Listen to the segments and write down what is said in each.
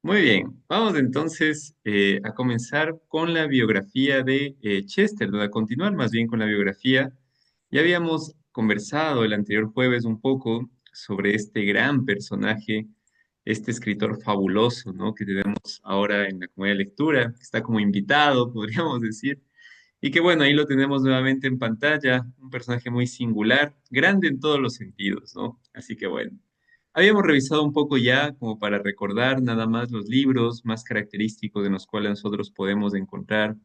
Muy bien, vamos entonces a comenzar con la biografía de Chesterton, a continuar más bien con la biografía. Ya habíamos conversado el anterior jueves un poco sobre este gran personaje, este escritor fabuloso, ¿no? Que tenemos ahora en la comunidad de lectura, que está como invitado, podríamos decir, y que bueno, ahí lo tenemos nuevamente en pantalla, un personaje muy singular, grande en todos los sentidos, ¿no? Así que bueno. Habíamos revisado un poco ya, como para recordar nada más los libros más característicos en los cuales nosotros podemos encontrar,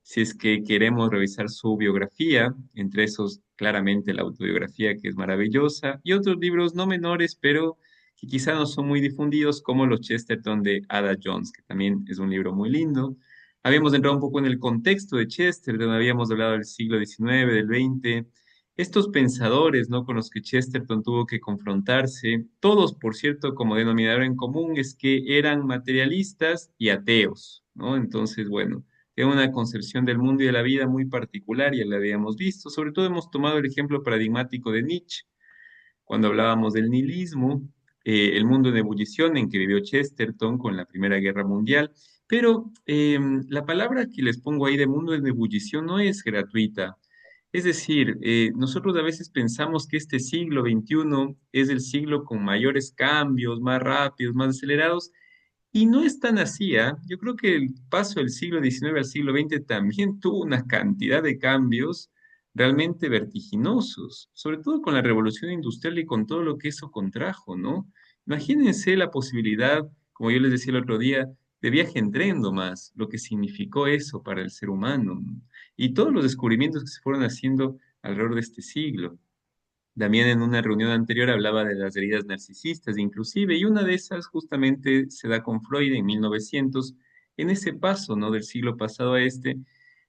si es que queremos revisar su biografía, entre esos claramente la autobiografía que es maravillosa, y otros libros no menores, pero que quizá no son muy difundidos, como los Chesterton de Ada Jones, que también es un libro muy lindo. Habíamos entrado un poco en el contexto de Chesterton, habíamos hablado del siglo XIX, del XX, estos pensadores, ¿no? Con los que Chesterton tuvo que confrontarse, todos, por cierto, como denominador en común, es que eran materialistas y ateos, ¿no? Entonces, bueno, tiene una concepción del mundo y de la vida muy particular, ya la habíamos visto. Sobre todo hemos tomado el ejemplo paradigmático de Nietzsche, cuando hablábamos del nihilismo, el mundo en ebullición en que vivió Chesterton con la Primera Guerra Mundial. Pero la palabra que les pongo ahí de mundo en ebullición no es gratuita. Es decir, nosotros a veces pensamos que este siglo XXI es el siglo con mayores cambios, más rápidos, más acelerados, y no es tan así, ¿ah? Yo creo que el paso del siglo XIX al siglo XX también tuvo una cantidad de cambios realmente vertiginosos, sobre todo con la revolución industrial y con todo lo que eso contrajo, ¿no? Imagínense la posibilidad, como yo les decía el otro día, de viaje en tren nomás, lo que significó eso para el ser humano, ¿no? Y todos los descubrimientos que se fueron haciendo alrededor de este siglo. También en una reunión anterior hablaba de las heridas narcisistas, inclusive, y una de esas justamente se da con Freud en 1900, en ese paso, ¿no? Del siglo pasado a este,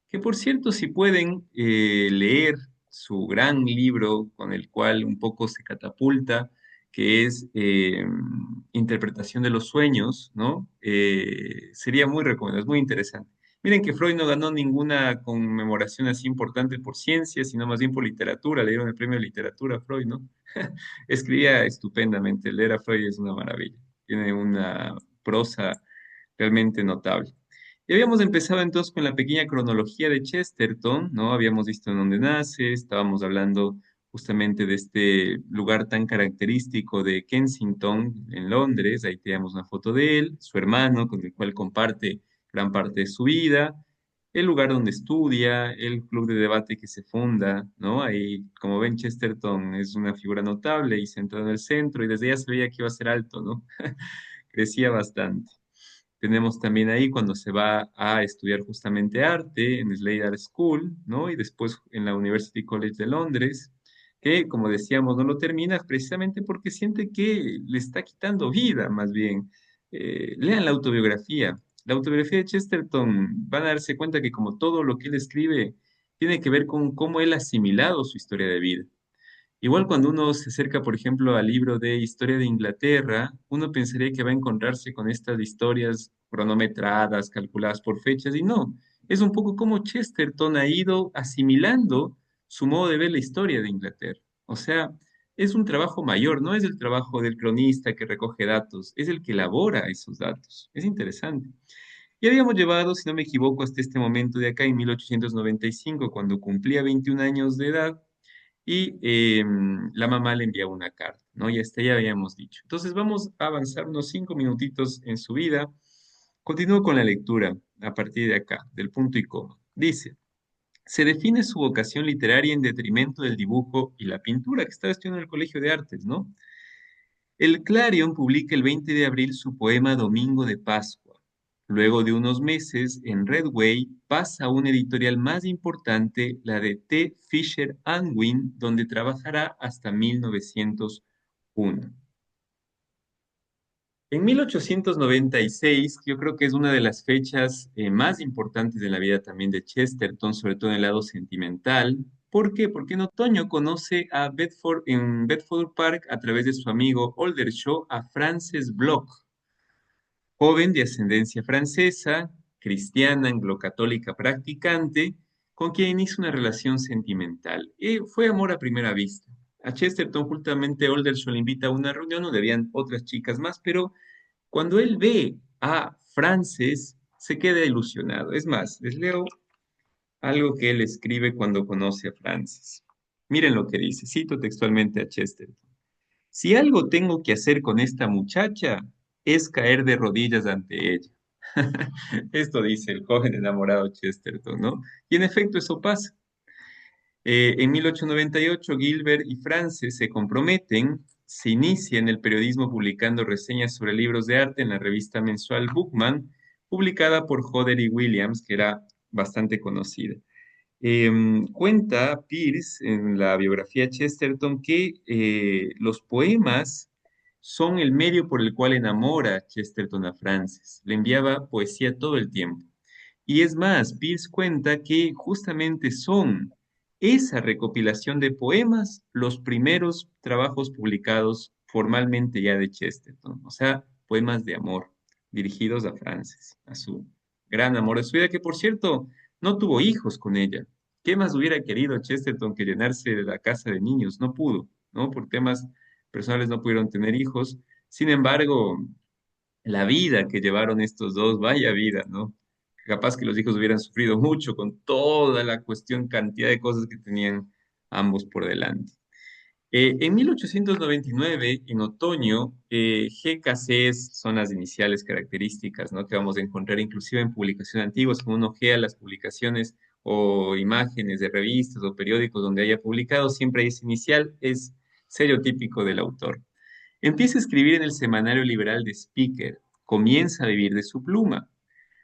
que por cierto, si pueden leer su gran libro con el cual un poco se catapulta, que es Interpretación de los Sueños, ¿no? Sería muy recomendable, es muy interesante. Miren que Freud no ganó ninguna conmemoración así importante por ciencia, sino más bien por literatura. Le dieron el premio de literatura a Freud, ¿no? Escribía estupendamente. Leer a Freud es una maravilla. Tiene una prosa realmente notable. Y habíamos empezado entonces con la pequeña cronología de Chesterton, ¿no? Habíamos visto en dónde nace, estábamos hablando justamente de este lugar tan característico de Kensington, en Londres. Ahí tenemos una foto de él, su hermano, con el cual comparte gran parte de su vida, el lugar donde estudia, el club de debate que se funda, ¿no? Ahí, como ven, Chesterton es una figura notable y centrado en el centro, y desde ya se veía que iba a ser alto, ¿no? Crecía bastante. Tenemos también ahí cuando se va a estudiar justamente arte en Slade Art School, ¿no? Y después en la University College de Londres, que como decíamos no lo termina precisamente porque siente que le está quitando vida, más bien. Lean la autobiografía. La autobiografía de Chesterton, van a darse cuenta que como todo lo que él escribe tiene que ver con cómo él ha asimilado su historia de vida. Igual cuando uno se acerca, por ejemplo, al libro de Historia de Inglaterra, uno pensaría que va a encontrarse con estas historias cronometradas, calculadas por fechas, y no, es un poco como Chesterton ha ido asimilando su modo de ver la historia de Inglaterra. O sea, es un trabajo mayor, no es el trabajo del cronista que recoge datos, es el que elabora esos datos. Es interesante. Y habíamos llevado, si no me equivoco, hasta este momento de acá, en 1895, cuando cumplía 21 años de edad, y la mamá le enviaba una carta, ¿no? Y hasta ya habíamos dicho. Entonces vamos a avanzar unos 5 minutitos en su vida. Continúo con la lectura a partir de acá, del punto y coma. Dice, se define su vocación literaria en detrimento del dibujo y la pintura, que estaba estudiando en el Colegio de Artes, ¿no? El Clarion publica el 20 de abril su poema Domingo de Pascua. Luego de unos meses, en Redway pasa a una editorial más importante, la de T. Fisher Unwin, donde trabajará hasta 1901. En 1896, yo creo que es una de las fechas más importantes de la vida también de Chesterton, sobre todo en el lado sentimental. ¿Por qué? Porque en otoño conoce a Bedford, en Bedford Park, a través de su amigo Oldershaw, a Frances Bloch, joven de ascendencia francesa, cristiana, anglo-católica practicante, con quien hizo una relación sentimental. Fue amor a primera vista. A Chesterton, justamente, Oldershaw le invita a una reunión donde habían otras chicas más, pero cuando él ve a Frances, se queda ilusionado. Es más, les leo algo que él escribe cuando conoce a Frances. Miren lo que dice, cito textualmente a Chesterton. Si algo tengo que hacer con esta muchacha, es caer de rodillas ante ella. Esto dice el joven enamorado Chesterton, ¿no? Y en efecto eso pasa. En 1898, Gilbert y Frances se comprometen, se inicia en el periodismo publicando reseñas sobre libros de arte en la revista mensual Bookman, publicada por Hodder y Williams, que era bastante conocida. Cuenta Pierce en la biografía de Chesterton que los poemas son el medio por el cual enamora Chesterton a Frances. Le enviaba poesía todo el tiempo. Y es más, Pierce cuenta que justamente son esa recopilación de poemas los primeros trabajos publicados formalmente ya de Chesterton. O sea, poemas de amor dirigidos a Frances, a su gran amor de su vida, que por cierto no tuvo hijos con ella. ¿Qué más hubiera querido Chesterton que llenarse de la casa de niños? No pudo, ¿no? Por temas personales no pudieron tener hijos. Sin embargo, la vida que llevaron estos dos, vaya vida, ¿no? Capaz que los hijos hubieran sufrido mucho con toda la cuestión, cantidad de cosas que tenían ambos por delante. En 1899, en otoño, GKCs son las iniciales características, ¿no? Que vamos a encontrar inclusive en publicaciones antiguas, cuando uno ojea las publicaciones o imágenes de revistas o periódicos donde haya publicado, siempre hay ese inicial, es sello típico del autor. Empieza a escribir en el semanario liberal de Speaker, comienza a vivir de su pluma.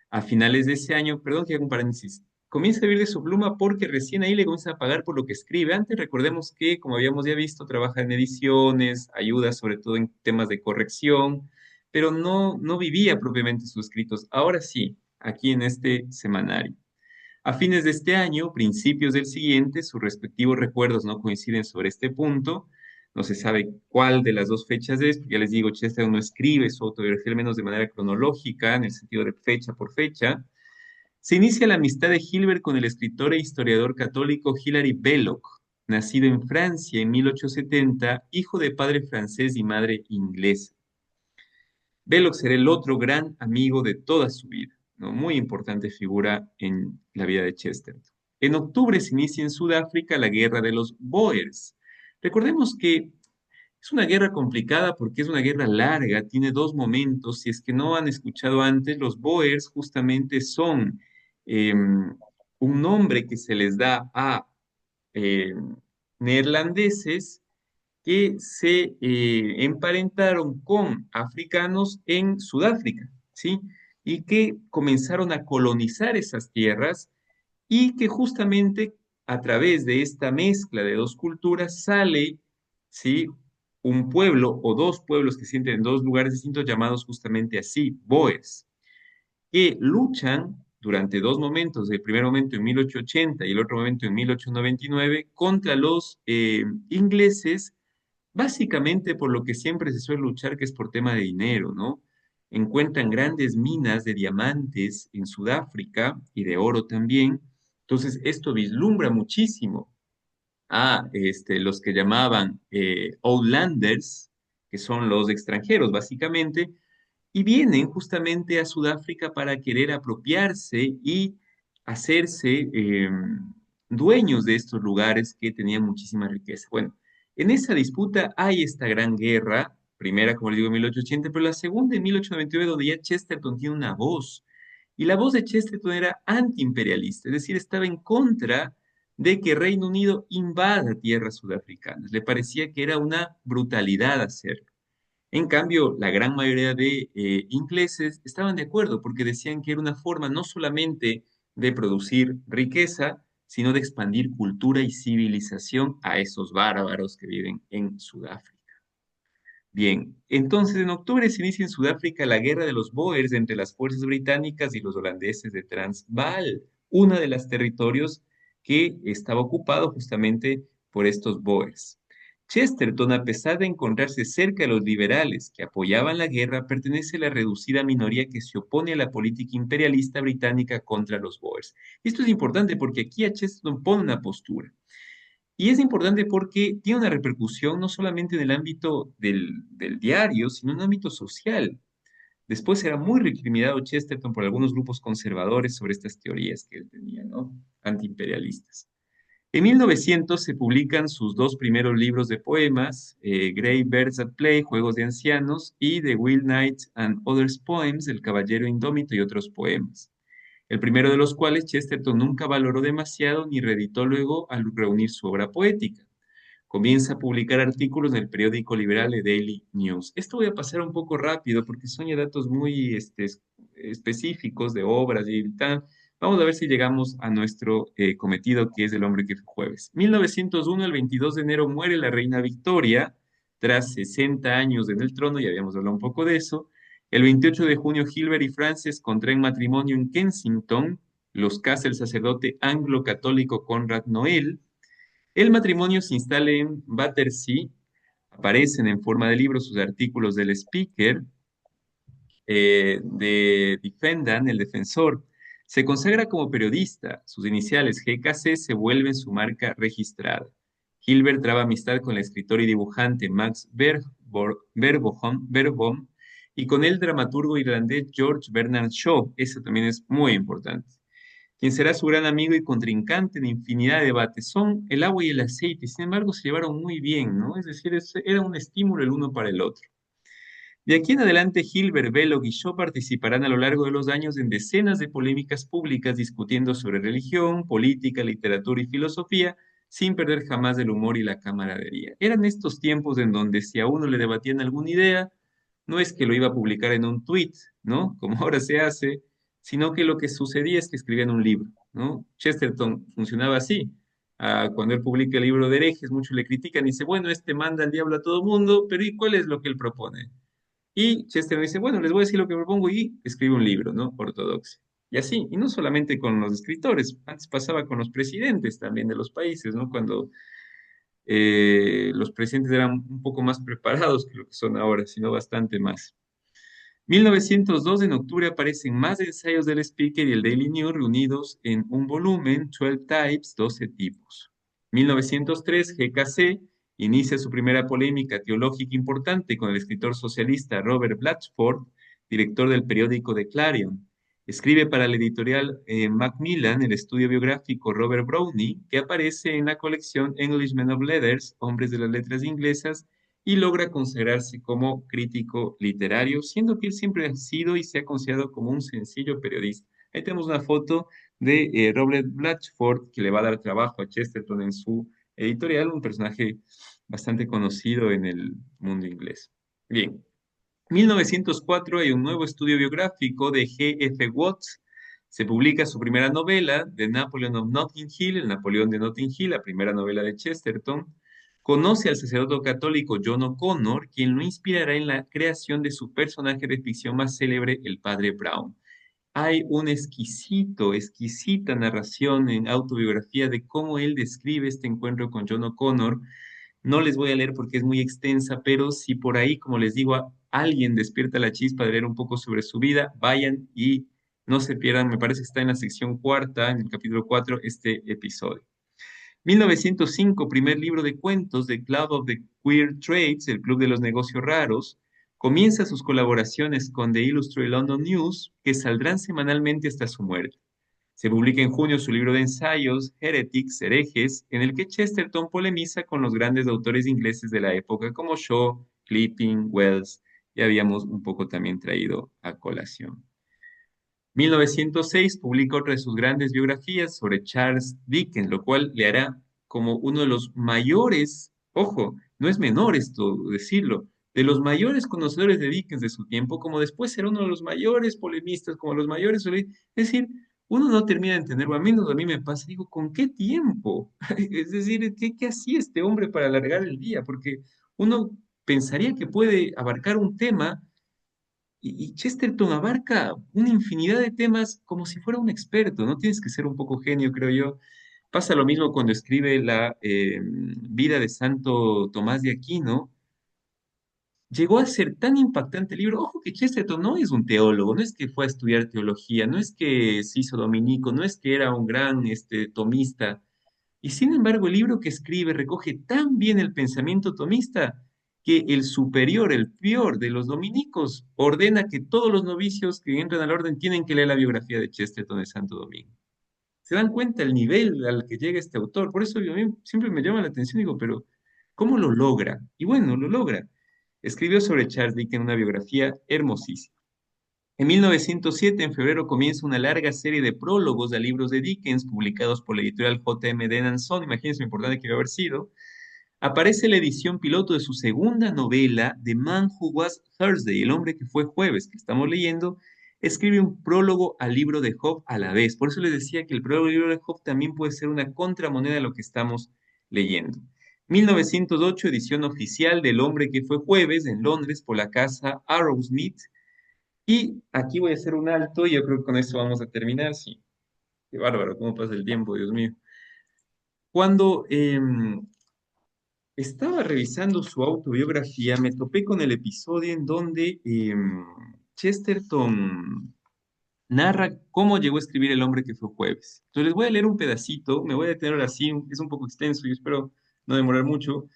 A finales de ese año, perdón que haga un paréntesis, comienza a vivir de su pluma porque recién ahí le comienza a pagar por lo que escribe. Antes recordemos que, como habíamos ya visto, trabaja en ediciones, ayuda sobre todo en temas de corrección, pero no vivía propiamente sus escritos. Ahora sí, aquí en este semanario. A fines de este año, principios del siguiente, sus respectivos recuerdos no coinciden sobre este punto. No se sabe cuál de las dos fechas es, porque ya les digo, Chester no escribe su autobiografía al menos de manera cronológica, en el sentido de fecha por fecha. Se inicia la amistad de Hilbert con el escritor e historiador católico Hilary Belloc, nacido en Francia en 1870, hijo de padre francés y madre inglesa. Belloc será el otro gran amigo de toda su vida, ¿no? Muy importante figura en la vida de Chesterton. En octubre se inicia en Sudáfrica la guerra de los Boers. Recordemos que es una guerra complicada porque es una guerra larga, tiene dos momentos. Si es que no han escuchado antes, los Boers justamente son un nombre que se les da a neerlandeses que se emparentaron con africanos en Sudáfrica, ¿sí? Y que comenzaron a colonizar esas tierras y que justamente a través de esta mezcla de dos culturas sale, ¿sí? Un pueblo o dos pueblos que se sienten en dos lugares distintos llamados justamente así, Boers, que luchan durante dos momentos, el primer momento en 1880 y el otro momento en 1899, contra los ingleses. Básicamente por lo que siempre se suele luchar, que es por tema de dinero, ¿no? Encuentran grandes minas de diamantes en Sudáfrica y de oro también. Entonces, esto vislumbra muchísimo a los que llamaban Outlanders, que son los extranjeros, básicamente, y vienen justamente a Sudáfrica para querer apropiarse y hacerse dueños de estos lugares que tenían muchísima riqueza. Bueno, en esa disputa hay esta gran guerra, primera, como les digo, en 1880, pero la segunda en 1899, donde ya Chesterton tiene una voz. Y la voz de Chesterton era antiimperialista, es decir, estaba en contra de que Reino Unido invada tierras sudafricanas. Le parecía que era una brutalidad hacerlo. En cambio, la gran mayoría de ingleses estaban de acuerdo porque decían que era una forma no solamente de producir riqueza, sino de expandir cultura y civilización a esos bárbaros que viven en Sudáfrica. Bien, entonces en octubre se inicia en Sudáfrica la guerra de los Boers entre las fuerzas británicas y los holandeses de Transvaal, una de los territorios que estaba ocupado justamente por estos Boers. Chesterton, a pesar de encontrarse cerca de los liberales que apoyaban la guerra, pertenece a la reducida minoría que se opone a la política imperialista británica contra los Boers. Esto es importante porque aquí a Chesterton pone una postura. Y es importante porque tiene una repercusión no solamente en el ámbito del diario, sino en el ámbito social. Después era muy recriminado Chesterton por algunos grupos conservadores sobre estas teorías que él tenía, ¿no? Antiimperialistas. En 1900 se publican sus dos primeros libros de poemas, Grey Birds at Play, Juegos de Ancianos, y The Will Knight and Others Poems, El Caballero Indómito y otros poemas. El primero de los cuales Chesterton nunca valoró demasiado ni reeditó luego al reunir su obra poética. Comienza a publicar artículos en el periódico liberal The Daily News. Esto voy a pasar un poco rápido porque son ya datos muy específicos de obras y tal. Vamos a ver si llegamos a nuestro cometido, que es El hombre que fue jueves. 1901, el 22 de enero, muere la reina Victoria, tras 60 años en el trono, ya habíamos hablado un poco de eso. El 28 de junio, Gilbert y Frances contraen matrimonio en Kensington. Los casa el sacerdote anglo-católico Conrad Noel. El matrimonio se instala en Battersea. Aparecen en forma de libro sus artículos del Speaker, de Defendant, el defensor. Se consagra como periodista. Sus iniciales GKC se vuelven su marca registrada. Hilbert traba amistad con el escritor y dibujante Max Verboom y con el dramaturgo irlandés George Bernard Shaw. Eso también es muy importante. Quien será su gran amigo y contrincante en infinidad de debates. Son el agua y el aceite, sin embargo se llevaron muy bien, ¿no? Es decir, era un estímulo el uno para el otro. De aquí en adelante, Hilbert, Belloc y Shaw participarán a lo largo de los años en decenas de polémicas públicas discutiendo sobre religión, política, literatura y filosofía, sin perder jamás el humor y la camaradería. Eran estos tiempos en donde si a uno le debatían alguna idea, no es que lo iba a publicar en un tweet, ¿no? Como ahora se hace, sino que lo que sucedía es que escribían un libro, ¿no? Chesterton funcionaba así. Cuando él publica el libro de herejes, muchos le critican y dice, bueno, este manda al diablo a todo mundo, pero ¿y cuál es lo que él propone? Y Chester dice, bueno, les voy a decir lo que propongo y escribe un libro, ¿no? Ortodoxo. Y así, y no solamente con los escritores, antes pasaba con los presidentes también de los países, ¿no? Cuando los presidentes eran un poco más preparados que lo que son ahora, sino bastante más. 1902, en octubre, aparecen más ensayos del Speaker y el Daily News reunidos en un volumen, 12 Types, 12 tipos. 1903, GKC inicia su primera polémica teológica importante con el escritor socialista Robert Blatchford, director del periódico The Clarion. Escribe para la editorial Macmillan el estudio biográfico Robert Browning, que aparece en la colección Englishmen of Letters, Hombres de las Letras Inglesas, y logra consagrarse como crítico literario, siendo que él siempre ha sido y se ha considerado como un sencillo periodista. Ahí tenemos una foto de Robert Blatchford, que le va a dar trabajo a Chesterton en su editorial, un personaje bastante conocido en el mundo inglés. Bien, 1904 hay un nuevo estudio biográfico de G. F. Watts. Se publica su primera novela, The Napoleon of Notting Hill, el Napoleón de Notting Hill, la primera novela de Chesterton. Conoce al sacerdote católico John O'Connor, quien lo inspirará en la creación de su personaje de ficción más célebre, el Padre Brown. Hay una exquisita narración en autobiografía de cómo él describe este encuentro con John O'Connor. No les voy a leer porque es muy extensa, pero si por ahí, como les digo, alguien despierta la chispa de leer un poco sobre su vida, vayan y no se pierdan, me parece que está en la sección cuarta, en el capítulo 4, este episodio. 1905, primer libro de cuentos de Club of the Queer Trades, el Club de los Negocios Raros. Comienza sus colaboraciones con The Illustrated London News, que saldrán semanalmente hasta su muerte. Se publica en junio su libro de ensayos, Heretics, Herejes, en el que Chesterton polemiza con los grandes autores ingleses de la época como Shaw, Clipping, Wells, y habíamos un poco también traído a colación. 1906 publica otra de sus grandes biografías sobre Charles Dickens, lo cual le hará como uno de los mayores, ojo, no es menor esto decirlo, de los mayores conocedores de Dickens de su tiempo, como después será uno de los mayores polemistas, como los mayores, es decir, uno no termina de entender, o al menos a mí me pasa, digo, ¿con qué tiempo? Es decir, ¿qué hacía este hombre para alargar el día? Porque uno pensaría que puede abarcar un tema y Chesterton abarca una infinidad de temas como si fuera un experto, ¿no? Tienes que ser un poco genio, creo yo. Pasa lo mismo cuando escribe la vida de Santo Tomás de Aquino. Llegó a ser tan impactante el libro. Ojo que Chesterton no es un teólogo, no es que fue a estudiar teología, no es que se hizo dominico, no es que era un gran tomista. Y sin embargo, el libro que escribe recoge tan bien el pensamiento tomista que el superior, el prior de los dominicos, ordena que todos los novicios que entran a la orden tienen que leer la biografía de Chesterton de Santo Domingo. ¿Se dan cuenta el nivel al que llega este autor? Por eso a mí siempre me llama la atención, digo, pero ¿cómo lo logra? Y bueno, lo logra. Escribió sobre Charles Dickens una biografía hermosísima. En 1907, en febrero, comienza una larga serie de prólogos a libros de Dickens publicados por la editorial J.M. Dean Son. Imagínense lo importante que debe haber sido. Aparece la edición piloto de su segunda novela, The Man Who Was Thursday, El hombre que fue jueves, que estamos leyendo. Escribe un prólogo al libro de Job a la vez. Por eso les decía que el prólogo del libro de Job también puede ser una contramoneda de lo que estamos leyendo. 1908, edición oficial del hombre que fue jueves en Londres por la casa Arrowsmith. Y aquí voy a hacer un alto y yo creo que con esto vamos a terminar. Sí, qué bárbaro, cómo pasa el tiempo, Dios mío. Cuando estaba revisando su autobiografía, me topé con el episodio en donde Chesterton narra cómo llegó a escribir El hombre que fue jueves. Entonces les voy a leer un pedacito, me voy a detener ahora sí, es un poco extenso y espero no demorar mucho.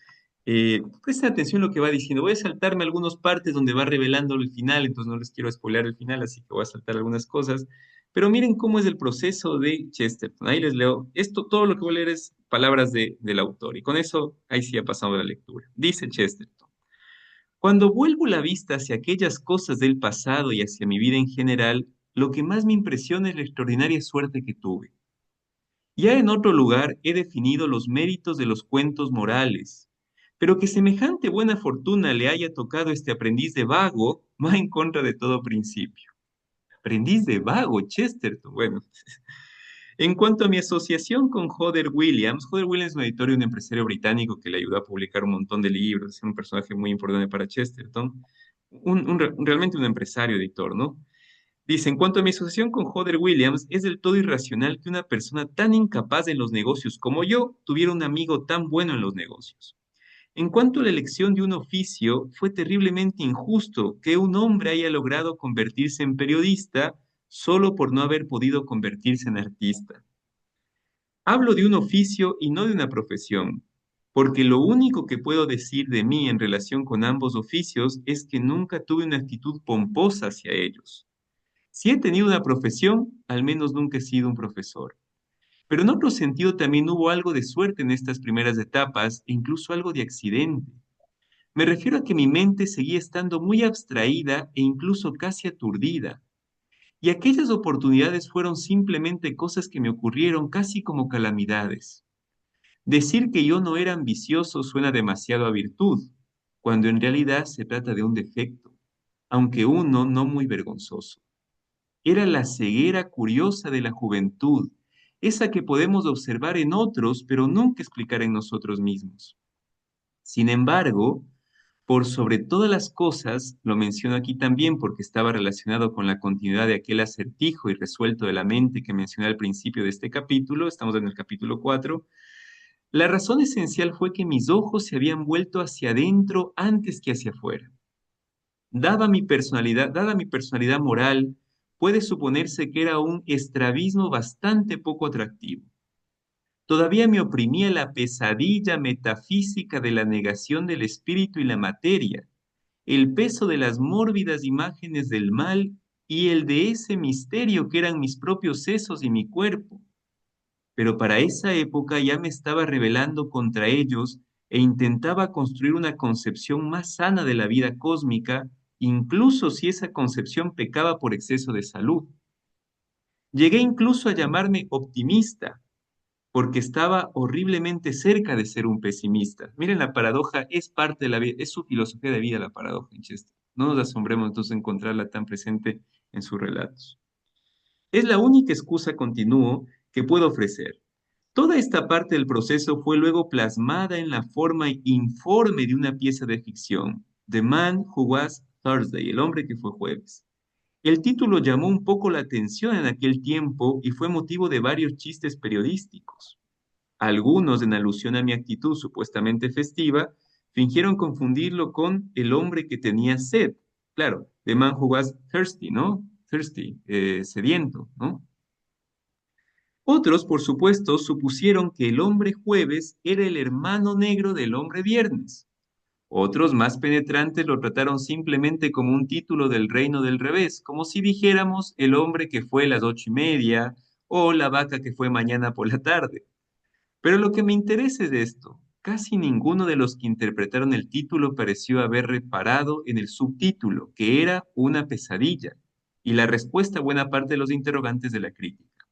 Presten atención a lo que va diciendo. Voy a saltarme algunas partes donde va revelando el final, entonces no les quiero spoilear el final, así que voy a saltar algunas cosas. Pero miren cómo es el proceso de Chesterton. Ahí les leo. Esto, todo lo que voy a leer es palabras del autor. Y con eso, ahí sí ha pasado la lectura. Dice Chesterton. Cuando vuelvo la vista hacia aquellas cosas del pasado y hacia mi vida en general, lo que más me impresiona es la extraordinaria suerte que tuve. Ya en otro lugar he definido los méritos de los cuentos morales, pero que semejante buena fortuna le haya tocado a este aprendiz de vago va en contra de todo principio. Aprendiz de vago, Chesterton. Bueno, en cuanto a mi asociación con Hodder Williams es un editor y un empresario británico que le ayudó a publicar un montón de libros, es un personaje muy importante para Chesterton, realmente un empresario editor, ¿no? Dice, en cuanto a mi asociación con Hodder Williams, es del todo irracional que una persona tan incapaz en los negocios como yo tuviera un amigo tan bueno en los negocios. En cuanto a la elección de un oficio, fue terriblemente injusto que un hombre haya logrado convertirse en periodista solo por no haber podido convertirse en artista. Hablo de un oficio y no de una profesión, porque lo único que puedo decir de mí en relación con ambos oficios es que nunca tuve una actitud pomposa hacia ellos. Si he tenido una profesión, al menos nunca he sido un profesor. Pero en otro sentido también hubo algo de suerte en estas primeras etapas e incluso algo de accidente. Me refiero a que mi mente seguía estando muy abstraída e incluso casi aturdida. Y aquellas oportunidades fueron simplemente cosas que me ocurrieron casi como calamidades. Decir que yo no era ambicioso suena demasiado a virtud, cuando en realidad se trata de un defecto, aunque uno no muy vergonzoso. Era la ceguera curiosa de la juventud, esa que podemos observar en otros, pero nunca explicar en nosotros mismos. Sin embargo, por sobre todas las cosas, lo menciono aquí también porque estaba relacionado con la continuidad de aquel acertijo irresuelto de la mente que mencioné al principio de este capítulo, estamos en el capítulo 4. La razón esencial fue que mis ojos se habían vuelto hacia adentro antes que hacia afuera. Dada mi personalidad moral, puede suponerse que era un estrabismo bastante poco atractivo. Todavía me oprimía la pesadilla metafísica de la negación del espíritu y la materia, el peso de las mórbidas imágenes del mal y el de ese misterio que eran mis propios sesos y mi cuerpo. Pero para esa época ya me estaba rebelando contra ellos e intentaba construir una concepción más sana de la vida cósmica, incluso si esa concepción pecaba por exceso de salud. Llegué incluso a llamarme optimista, porque estaba horriblemente cerca de ser un pesimista. Miren, la paradoja es parte de la vida, es su filosofía de vida la paradoja en Chester. No nos asombremos entonces de encontrarla tan presente en sus relatos. Es la única excusa, continúo, que puedo ofrecer. Toda esta parte del proceso fue luego plasmada en la forma informe de una pieza de ficción, The Man Who Was Thursday, el hombre que fue jueves. El título llamó un poco la atención en aquel tiempo y fue motivo de varios chistes periodísticos. Algunos, en alusión a mi actitud supuestamente festiva, fingieron confundirlo con el hombre que tenía sed. Claro, The Man Who Was Thirsty, ¿no? Thirsty, sediento, ¿no? Otros, por supuesto, supusieron que el hombre jueves era el hermano negro del hombre viernes, Otros, más penetrantes, lo trataron simplemente como un título del reino del revés, como si dijéramos el hombre que fue a las 8:30 o la vaca que fue mañana por la tarde. Pero lo que me interesa es esto. Casi ninguno de los que interpretaron el título pareció haber reparado en el subtítulo, que era una pesadilla, y la respuesta a buena parte de los interrogantes de la crítica.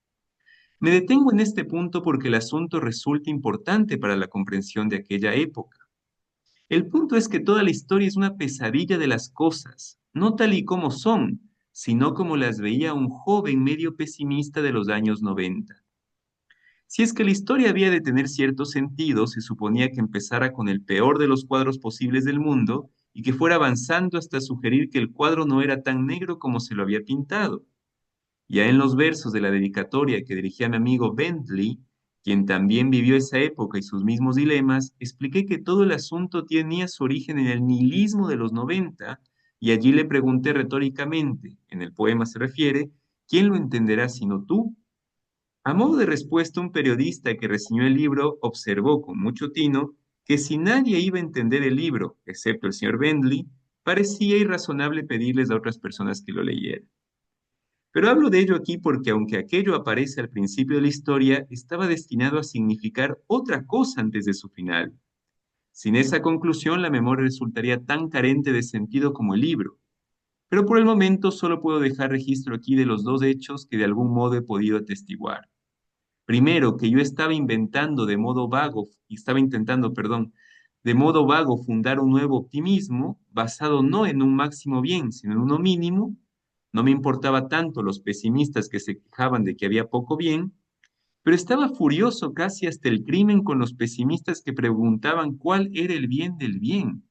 Me detengo en este punto porque el asunto resulta importante para la comprensión de aquella época. El punto es que toda la historia es una pesadilla de las cosas, no tal y como son, sino como las veía un joven medio pesimista de los años 90. Si es que la historia había de tener cierto sentido, se suponía que empezara con el peor de los cuadros posibles del mundo y que fuera avanzando hasta sugerir que el cuadro no era tan negro como se lo había pintado. Ya en los versos de la dedicatoria que dirigí a mi amigo Bentley, quien también vivió esa época y sus mismos dilemas, expliqué que todo el asunto tenía su origen en el nihilismo de los 90 y allí le pregunté retóricamente, en el poema se refiere, ¿quién lo entenderá sino tú? A modo de respuesta, un periodista que reseñó el libro observó con mucho tino que si nadie iba a entender el libro, excepto el señor Bentley, parecía irrazonable pedirles a otras personas que lo leyeran. Pero hablo de ello aquí porque aunque aquello aparece al principio de la historia, estaba destinado a significar otra cosa antes de su final. Sin esa conclusión, la memoria resultaría tan carente de sentido como el libro. Pero por el momento solo puedo dejar registro aquí de los dos hechos que de algún modo he podido atestiguar. Primero, que yo estaba inventando de modo vago, y estaba intentando, perdón, de modo vago fundar un nuevo optimismo basado no en un máximo bien, sino en uno mínimo. No me importaba tanto los pesimistas que se quejaban de que había poco bien, pero estaba furioso casi hasta el crimen con los pesimistas que preguntaban cuál era el bien del bien.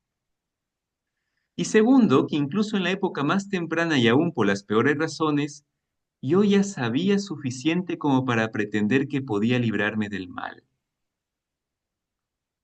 Y segundo, que incluso en la época más temprana y aún por las peores razones, yo ya sabía suficiente como para pretender que podía librarme del mal.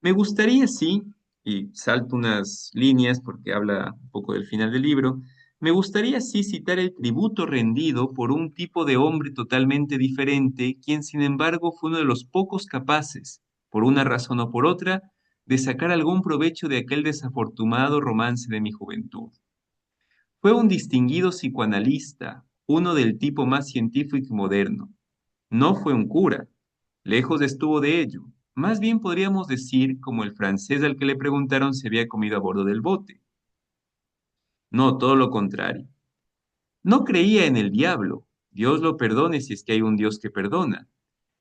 Me gustaría, sí, y salto unas líneas porque habla un poco del final del libro, me gustaría sí citar el tributo rendido por un tipo de hombre totalmente diferente, quien sin embargo fue uno de los pocos capaces, por una razón o por otra, de sacar algún provecho de aquel desafortunado romance de mi juventud. Fue un distinguido psicoanalista, uno del tipo más científico y moderno. No fue un cura, lejos estuvo de ello. Más bien podríamos decir como el francés al que le preguntaron si había comido a bordo del bote. No, todo lo contrario. No creía en el diablo. Dios lo perdone si es que hay un Dios que perdona.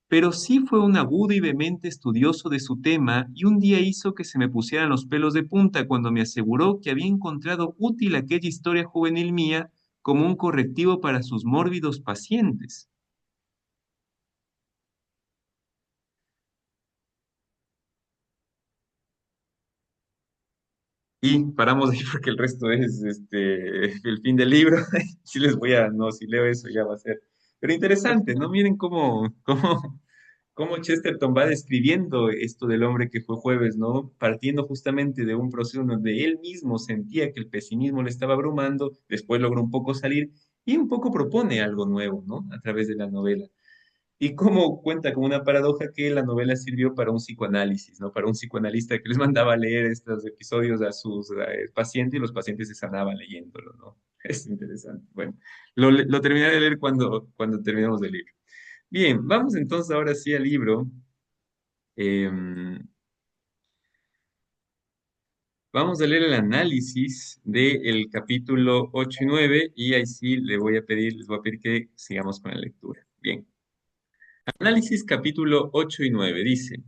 Pero sí fue un agudo y vehemente estudioso de su tema y un día hizo que se me pusieran los pelos de punta cuando me aseguró que había encontrado útil aquella historia juvenil mía como un correctivo para sus mórbidos pacientes. Y paramos ahí porque el resto es el fin del libro. Sí les voy a, no, si leo eso ya va a ser. Pero interesante, ¿no? Miren cómo Chesterton va describiendo esto del hombre que fue jueves, ¿no? Partiendo justamente de un proceso donde él mismo sentía que el pesimismo le estaba abrumando, después logró un poco salir y un poco propone algo nuevo, ¿no? A través de la novela. Y cómo cuenta como una paradoja que la novela sirvió para un psicoanálisis, ¿no? Para un psicoanalista que les mandaba a leer estos episodios a sus pacientes y los pacientes se sanaban leyéndolo, ¿no? Es interesante. Bueno, lo terminé de leer cuando terminamos de leer. Bien, vamos entonces ahora sí al libro. Em, Vamos a leer el análisis del capítulo 8 y 9 y ahí sí les voy a pedir que sigamos con la lectura. Bien. Análisis capítulo 8 y 9 dice,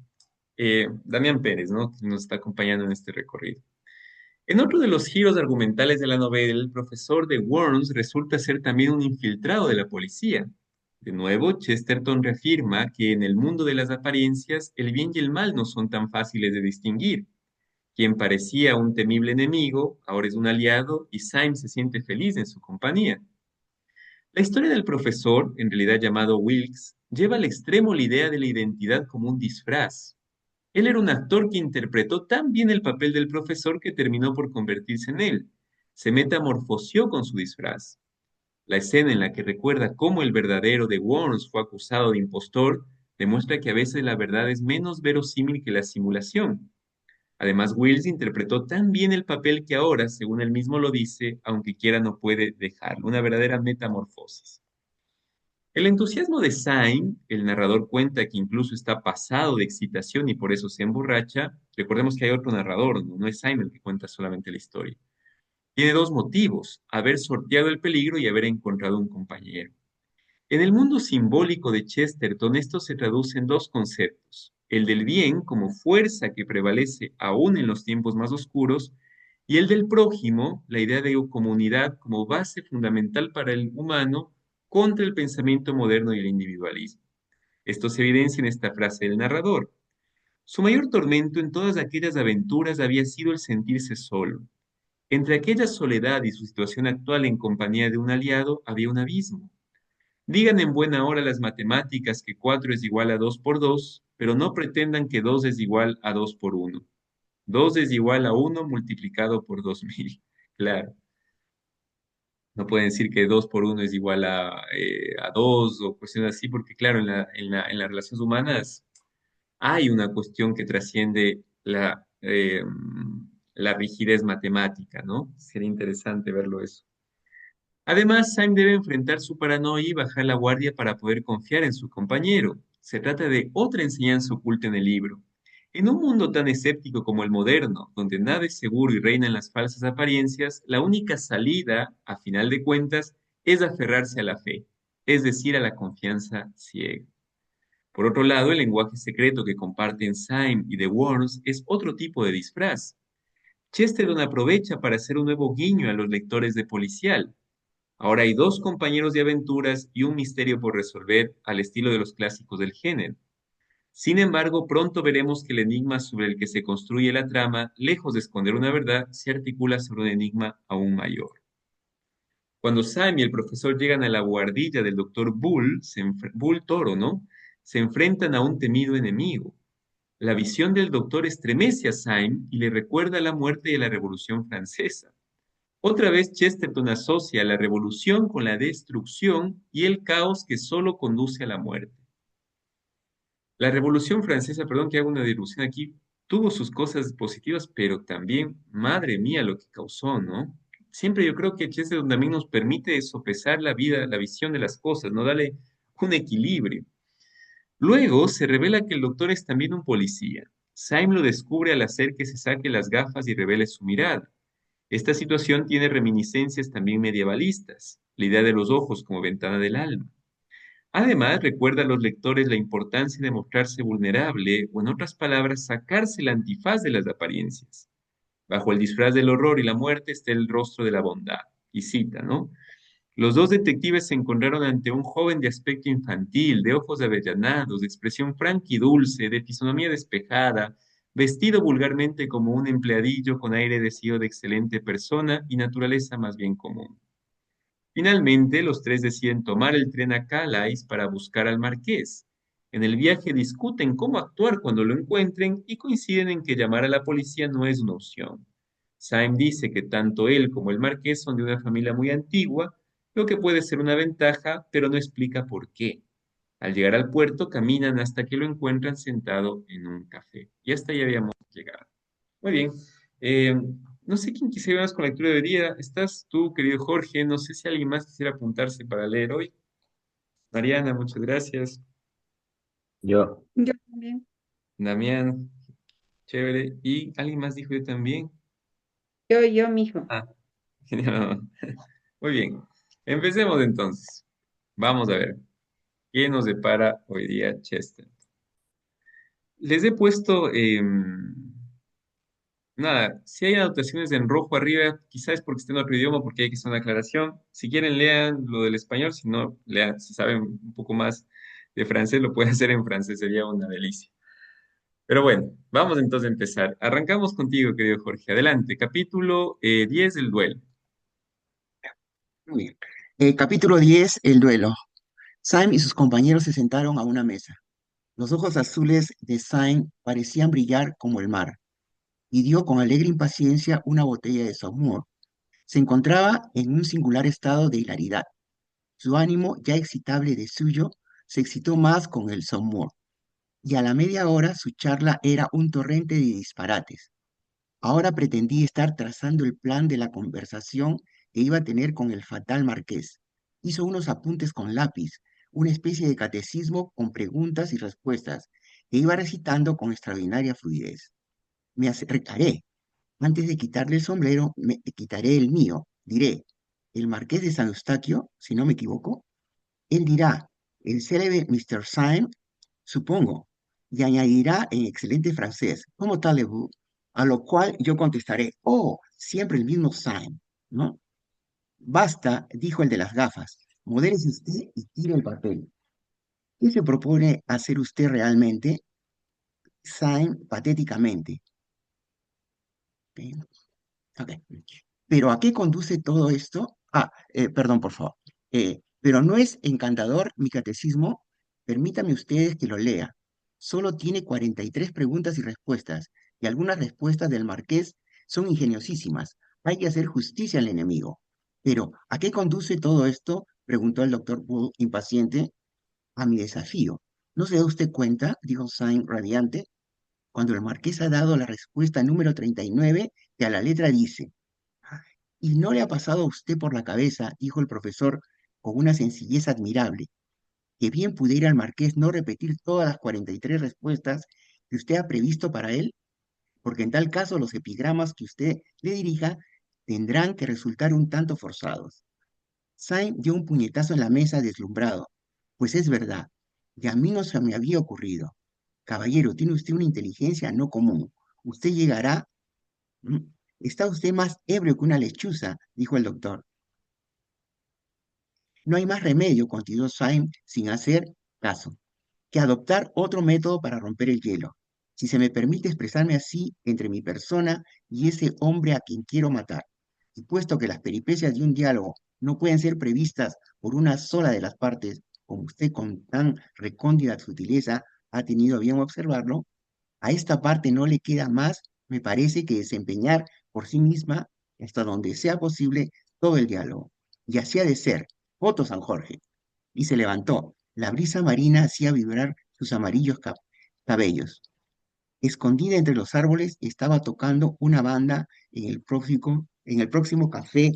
Damián Pérez, ¿no? Que nos está acompañando en este recorrido. En otro de los giros argumentales de la novela, el profesor de Worms resulta ser también un infiltrado de la policía. De nuevo, Chesterton reafirma que en el mundo de las apariencias, el bien y el mal no son tan fáciles de distinguir. Quien parecía un temible enemigo, ahora es un aliado y Syme se siente feliz en su compañía. La historia del profesor, en realidad llamado Wilkes, lleva al extremo la idea de la identidad como un disfraz. Él era un actor que interpretó tan bien el papel del profesor que terminó por convertirse en él. Se metamorfoseó con su disfraz. La escena en la que recuerda cómo el verdadero de Worms fue acusado de impostor demuestra que a veces la verdad es menos verosímil que la simulación. Además, Wills interpretó tan bien el papel que ahora, según él mismo lo dice, aunque quiera no puede dejarlo, una verdadera metamorfosis. El entusiasmo de Syme, el narrador cuenta que incluso está pasado de excitación y por eso se emborracha. Recordemos que hay otro narrador, no es Syme el que cuenta solamente la historia. Tiene dos motivos: haber sorteado el peligro y haber encontrado un compañero. En el mundo simbólico de Chesterton, esto se traduce en dos conceptos: el del bien como fuerza que prevalece aún en los tiempos más oscuros, y el del prójimo, la idea de comunidad como base fundamental para el humano contra el pensamiento moderno y el individualismo. Esto se evidencia en esta frase del narrador. Su mayor tormento en todas aquellas aventuras había sido el sentirse solo. Entre aquella soledad y su situación actual en compañía de un aliado había un abismo. Digan en buena hora las matemáticas que 4 es igual a 2 por 2, pero no pretendan que 2 es igual a 2 por 1. 2 es igual a 1 multiplicado por 2000. Claro, no pueden decir que 2 por 1 es igual a 2 o cuestiones así, porque claro, en las relaciones humanas hay una cuestión que trasciende la rigidez matemática, ¿no? Sería interesante verlo eso. Además, Syme debe enfrentar su paranoia y bajar la guardia para poder confiar en su compañero. Se trata de otra enseñanza oculta en el libro. En un mundo tan escéptico como el moderno, donde nada es seguro y reinan las falsas apariencias, la única salida, a final de cuentas, es aferrarse a la fe, es decir, a la confianza ciega. Por otro lado, el lenguaje secreto que comparten Syme y The Worms es otro tipo de disfraz. Chesterton aprovecha para hacer un nuevo guiño a los lectores de Policial. Ahora hay dos compañeros de aventuras y un misterio por resolver al estilo de los clásicos del género. Sin embargo, pronto veremos que el enigma sobre el que se construye la trama, lejos de esconder una verdad, se articula sobre un enigma aún mayor. Cuando Sam y el profesor llegan a la guardilla del doctor Bull Toro, ¿no? Se enfrentan a un temido enemigo. La visión del doctor estremece a Syme y le recuerda la muerte de la Revolución Francesa. Otra vez Chesterton asocia la revolución con la destrucción y el caos que solo conduce a la muerte. La Revolución Francesa, perdón que haga una dilución aquí, tuvo sus cosas positivas, pero también, madre mía, lo que causó, ¿no? Siempre yo creo que Chesterton también nos permite sopesar la vida, la visión de las cosas, ¿no? Darle un equilibrio. Luego se revela que el doctor es también un policía. Syme lo descubre al hacer que se saque las gafas y revele su mirada. Esta situación tiene reminiscencias también medievalistas, la idea de los ojos como ventana del alma. Además, recuerda a los lectores la importancia de mostrarse vulnerable o, en otras palabras, sacarse el antifaz de las apariencias. Bajo el disfraz del horror y la muerte está el rostro de la bondad. Y cita, ¿no? Los dos detectives se encontraron ante un joven de aspecto infantil, de ojos avellanados, de expresión franca y dulce, de fisonomía despejada, vestido vulgarmente como un empleadillo con aire de CEO de excelente persona y naturaleza más bien común. Finalmente, los tres deciden tomar el tren a Calais para buscar al marqués. En el viaje discuten cómo actuar cuando lo encuentren y coinciden en que llamar a la policía no es una opción. Syme dice que tanto él como el marqués son de una familia muy antigua, lo que puede ser una ventaja, pero no explica por qué. Al llegar al puerto, caminan hasta que lo encuentran sentado en un café. Y hasta ahí habíamos llegado. Muy bien. Eh, no sé quién quisiera más con la lectura de hoy día. ¿Estás tú, querido Jorge? No sé si alguien más quisiera apuntarse para leer hoy. Mariana, muchas gracias. Yo, Yo también. Damián, chévere. Y alguien más dijo yo también. Mijo. Ah, genial. Muy bien. Empecemos entonces. Vamos a ver qué nos depara hoy día Chester. Les he puesto, nada, si hay anotaciones en rojo arriba, quizás es porque está en otro idioma, porque hay que hacer una aclaración. Si quieren, lean lo del español, si no, lean, si saben un poco más de francés, lo pueden hacer en francés, sería una delicia. Pero bueno, vamos entonces a empezar. Arrancamos contigo, querido Jorge. Adelante, capítulo 10 del duelo. Muy bien. Capítulo 10, el duelo. Sam y sus compañeros se sentaron a una mesa. Los ojos azules de Sam parecían brillar como el mar, y dio con alegre impaciencia una botella de Saumur. Se encontraba en un singular estado de hilaridad. Su ánimo, ya excitable de suyo, se excitó más con el Saumur, y a la media hora su charla era un torrente de disparates. Ahora pretendí estar trazando el plan de la conversación que iba a tener con el fatal marqués. Hizo unos apuntes con lápiz, una especie de catecismo con preguntas y respuestas, que iba recitando con extraordinaria fluidez. Me acercaré. Antes de quitarle el sombrero, me quitaré el mío. Diré, el marqués de San Eustaquio, si no me equivoco. Él dirá, el célebre Mr. Syme, supongo, y añadirá en excelente francés, ¿cómo talez-vous? A lo cual yo contestaré, oh, siempre el mismo Syme, ¿no? Basta, dijo el de las gafas, modérese usted y tire el papel. ¿Qué se propone hacer usted realmente? Syme patéticamente. ¿Ok? Ok. ¿Pero a qué conduce todo esto? Perdón, por favor. Pero no es encantador mi catecismo. Permítame ustedes que lo lea. Solo tiene 43 preguntas y respuestas, y algunas respuestas del marqués son ingeniosísimas. Hay que hacer justicia al enemigo. Pero, ¿a qué conduce todo esto? Preguntó el doctor Bull, impaciente. A mi desafío. ¿No se da usted cuenta? Dijo Sain radiante, cuando el marqués ha dado la respuesta número 39, que a la letra dice. ¿Y no le ha pasado a usted por la cabeza, dijo el profesor con una sencillez admirable, que bien pudiera el marqués no repetir todas las 43 respuestas que usted ha previsto para él? Porque en tal caso los epigramas que usted le dirija tendrán que resultar un tanto forzados. Sainz dio un puñetazo en la mesa deslumbrado. Pues es verdad, y a mí no se me había ocurrido. Caballero, tiene usted una inteligencia no común. Usted llegará... ¿Mm? Está usted más ebrio que una lechuza, dijo el doctor. No hay más remedio, continuó Syme sin hacer caso, que adoptar otro método para romper el hielo. Si se me permite expresarme así entre mi persona y ese hombre a quien quiero matar, y puesto que las peripecias de un diálogo no pueden ser previstas por una sola de las partes, como usted con tan recóndita sutileza ha tenido a bien observarlo, a esta parte no le queda más, me parece, que desempeñar por sí misma, hasta donde sea posible, todo el diálogo. Y así ha de ser. Voto San Jorge. Y se levantó. La brisa marina hacía vibrar sus amarillos cabellos. Escondida entre los árboles, estaba tocando una banda en el próximo café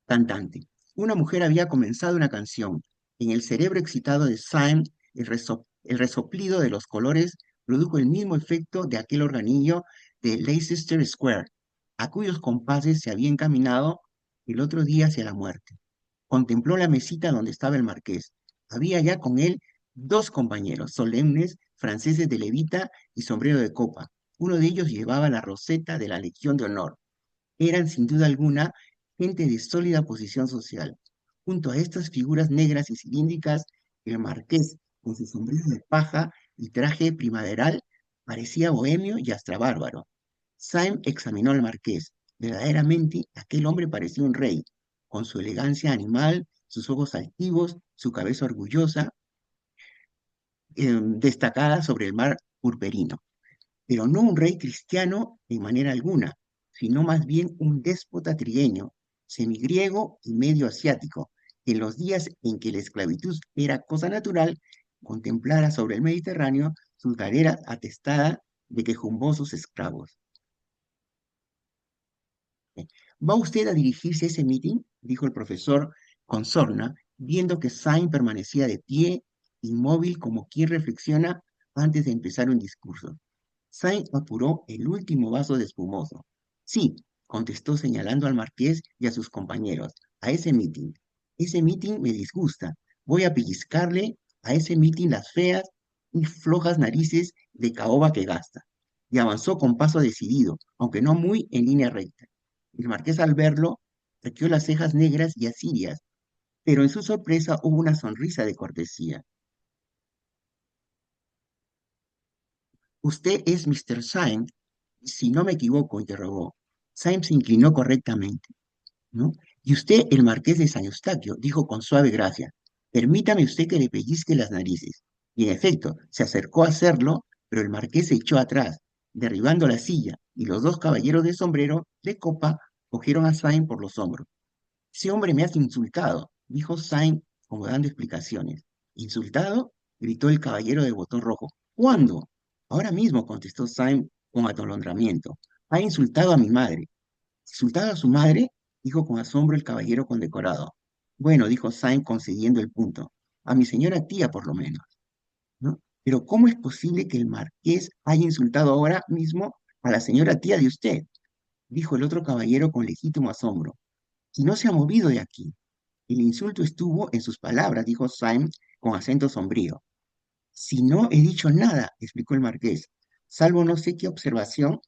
cantante. Una mujer había comenzado una canción. En el cerebro excitado de Syme, el resoplido de los colores produjo el mismo efecto de aquel organillo de Leicester Square, a cuyos compases se había encaminado el otro día hacia la muerte. Contempló la mesita donde estaba el marqués. Había ya con él dos compañeros solemnes, franceses de levita y sombrero de copa. Uno de ellos llevaba la roseta de la Legión de Honor. Eran, sin duda alguna, gente de sólida posición social. Junto a estas figuras negras y cilíndricas, el marqués, con su sombrero de paja y traje primaveral, parecía bohemio y hasta bárbaro. Syme examinó al marqués. Verdaderamente, aquel hombre parecía un rey, con su elegancia animal, sus ojos altivos, su cabeza orgullosa, destacada sobre el mar purpurino, pero no un rey cristiano en manera alguna, sino más bien un déspota trigueño, semigriego y medio asiático, que en los días en que la esclavitud era cosa natural, contemplara sobre el Mediterráneo sus galeras atestadas de quejumbosos esclavos. ¿Va usted a dirigirse a ese mitin? Dijo el profesor con sorna, viendo que Syme permanecía de pie, inmóvil como quien reflexiona antes de empezar un discurso. Syme apuró el último vaso de espumoso. Sí, contestó señalando al marqués y a sus compañeros, a ese mitin. Ese mitin me disgusta. Voy a pellizcarle a ese mitin las feas y flojas narices de caoba que gasta. Y avanzó con paso decidido, aunque no muy en línea recta. El marqués al verlo, arqueó las cejas negras y asirias, pero en su sorpresa hubo una sonrisa de cortesía. Usted es Mr. Syme, si no me equivoco, interrogó. Syme se inclinó correctamente, ¿no? Y usted, el marqués de San Eustaquio, dijo con suave gracia. Permítame usted que le pellizque las narices. Y en efecto, se acercó a hacerlo, pero el marqués se echó atrás, derribando la silla, y los dos caballeros de sombrero de copa cogieron a Syme por los hombros. Ese hombre me ha insultado, dijo Syme como dando explicaciones. ¿Insultado? Gritó el caballero de botón rojo. ¿Cuándo? Ahora mismo, contestó Syme con atolondramiento. Ha insultado a mi madre. ¿Insultado a su madre? Dijo con asombro el caballero condecorado. Bueno, dijo Syme concediendo el punto. A mi señora tía, por lo menos, ¿no? Pero ¿cómo es posible que el marqués haya insultado ahora mismo a la señora tía de usted? Dijo el otro caballero con legítimo asombro. Si no se ha movido de aquí. El insulto estuvo en sus palabras, dijo Syme con acento sombrío. Si no he dicho nada, explicó el marqués, salvo no sé qué observación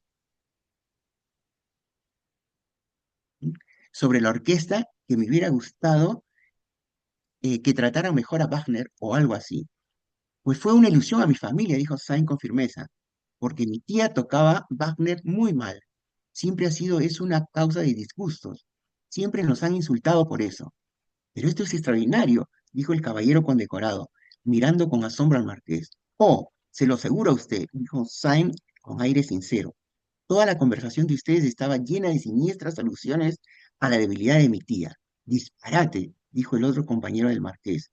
sobre la orquesta que me hubiera gustado que tratara mejor a Wagner o algo así. Pues fue una ilusión a mi familia, dijo Sain con firmeza, porque mi tía tocaba Wagner muy mal. Siempre ha sido eso una causa de disgustos. Siempre nos han insultado por eso. Pero esto es extraordinario, dijo el caballero condecorado, mirando con asombro al marqués. Oh, se lo aseguro a usted, dijo Sain con aire sincero. Toda la conversación de ustedes estaba llena de siniestras alusiones a la debilidad de mi tía. Disparate, dijo el otro compañero del marqués.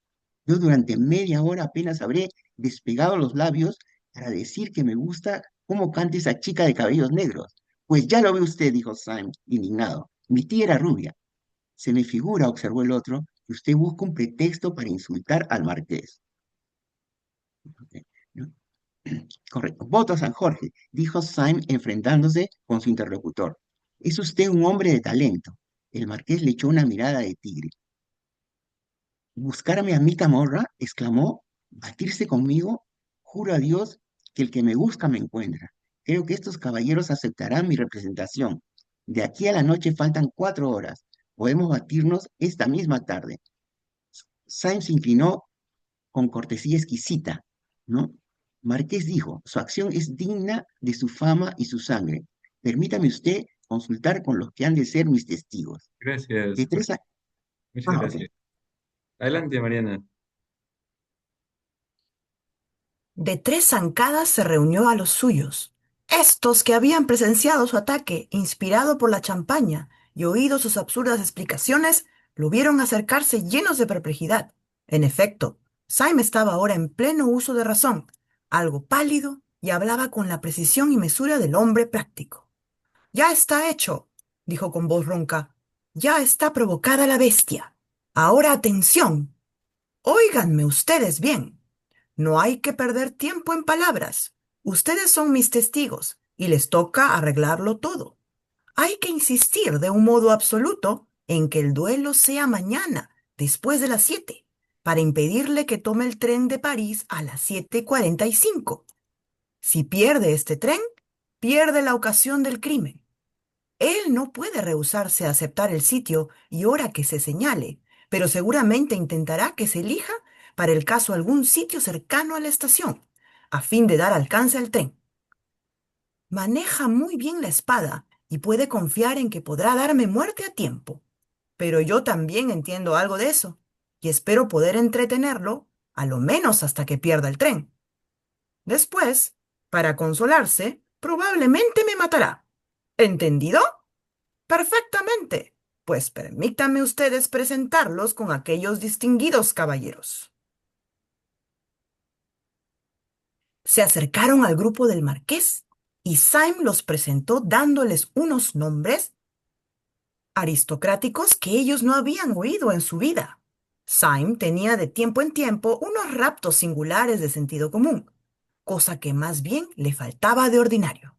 Yo durante media hora apenas habré despegado los labios para decir que me gusta cómo canta esa chica de cabellos negros. Pues ya lo ve usted, dijo Sam, indignado. Mi tía era rubia. Se me figura, observó el otro, que usted busca un pretexto para insultar al marqués. Ok, ¿no? Correcto. Voto a San Jorge, dijo Syme enfrentándose con su interlocutor. Es usted un hombre de talento. El marqués le echó una mirada de tigre. ¿Buscarme a mí, Camorra? Exclamó. ¿Batirse conmigo? Juro a Dios que el que me busca me encuentra. Creo que estos caballeros aceptarán mi representación. De aquí a la noche faltan 4 horas. Podemos batirnos esta misma tarde. Syme se inclinó con cortesía exquisita, ¿no? Marqués dijo, su acción es digna de su fama y su sangre. Permítame usted consultar con los que han de ser mis testigos. Gracias, De tres a... muchas Ah, ok. gracias. Adelante, Mariana. De tres zancadas se reunió a los suyos. Estos que habían presenciado su ataque, inspirado por la champaña, y oído sus absurdas explicaciones, lo vieron acercarse llenos de perplejidad. En efecto, Syme estaba ahora en pleno uso de razón, algo pálido, y hablaba con la precisión y mesura del hombre práctico. Ya está hecho, dijo con voz ronca. Ya está provocada la bestia. Ahora atención. Óiganme ustedes bien. No hay que perder tiempo en palabras. Ustedes son mis testigos y les toca arreglarlo todo. Hay que insistir de un modo absoluto en que el duelo sea mañana, después de las 7, para impedirle que tome el tren de París a las 7:45. Si pierde este tren, pierde la ocasión del crimen. Él no puede rehusarse a aceptar el sitio y hora que se señale, pero seguramente intentará que se elija para el caso algún sitio cercano a la estación, a fin de dar alcance al tren. Maneja muy bien la espada y puede confiar en que podrá darme muerte a tiempo. Pero yo también entiendo algo de eso, y espero poder entretenerlo, a lo menos hasta que pierda el tren. Después, para consolarse, probablemente me matará. ¿Entendido? Perfectamente. Pues permítanme ustedes presentarlos con aquellos distinguidos caballeros. Se acercaron al grupo del marqués y Syme los presentó dándoles unos nombres aristocráticos que ellos no habían oído en su vida. Syme tenía de tiempo en tiempo unos raptos singulares de sentido común, cosa que más bien le faltaba de ordinario.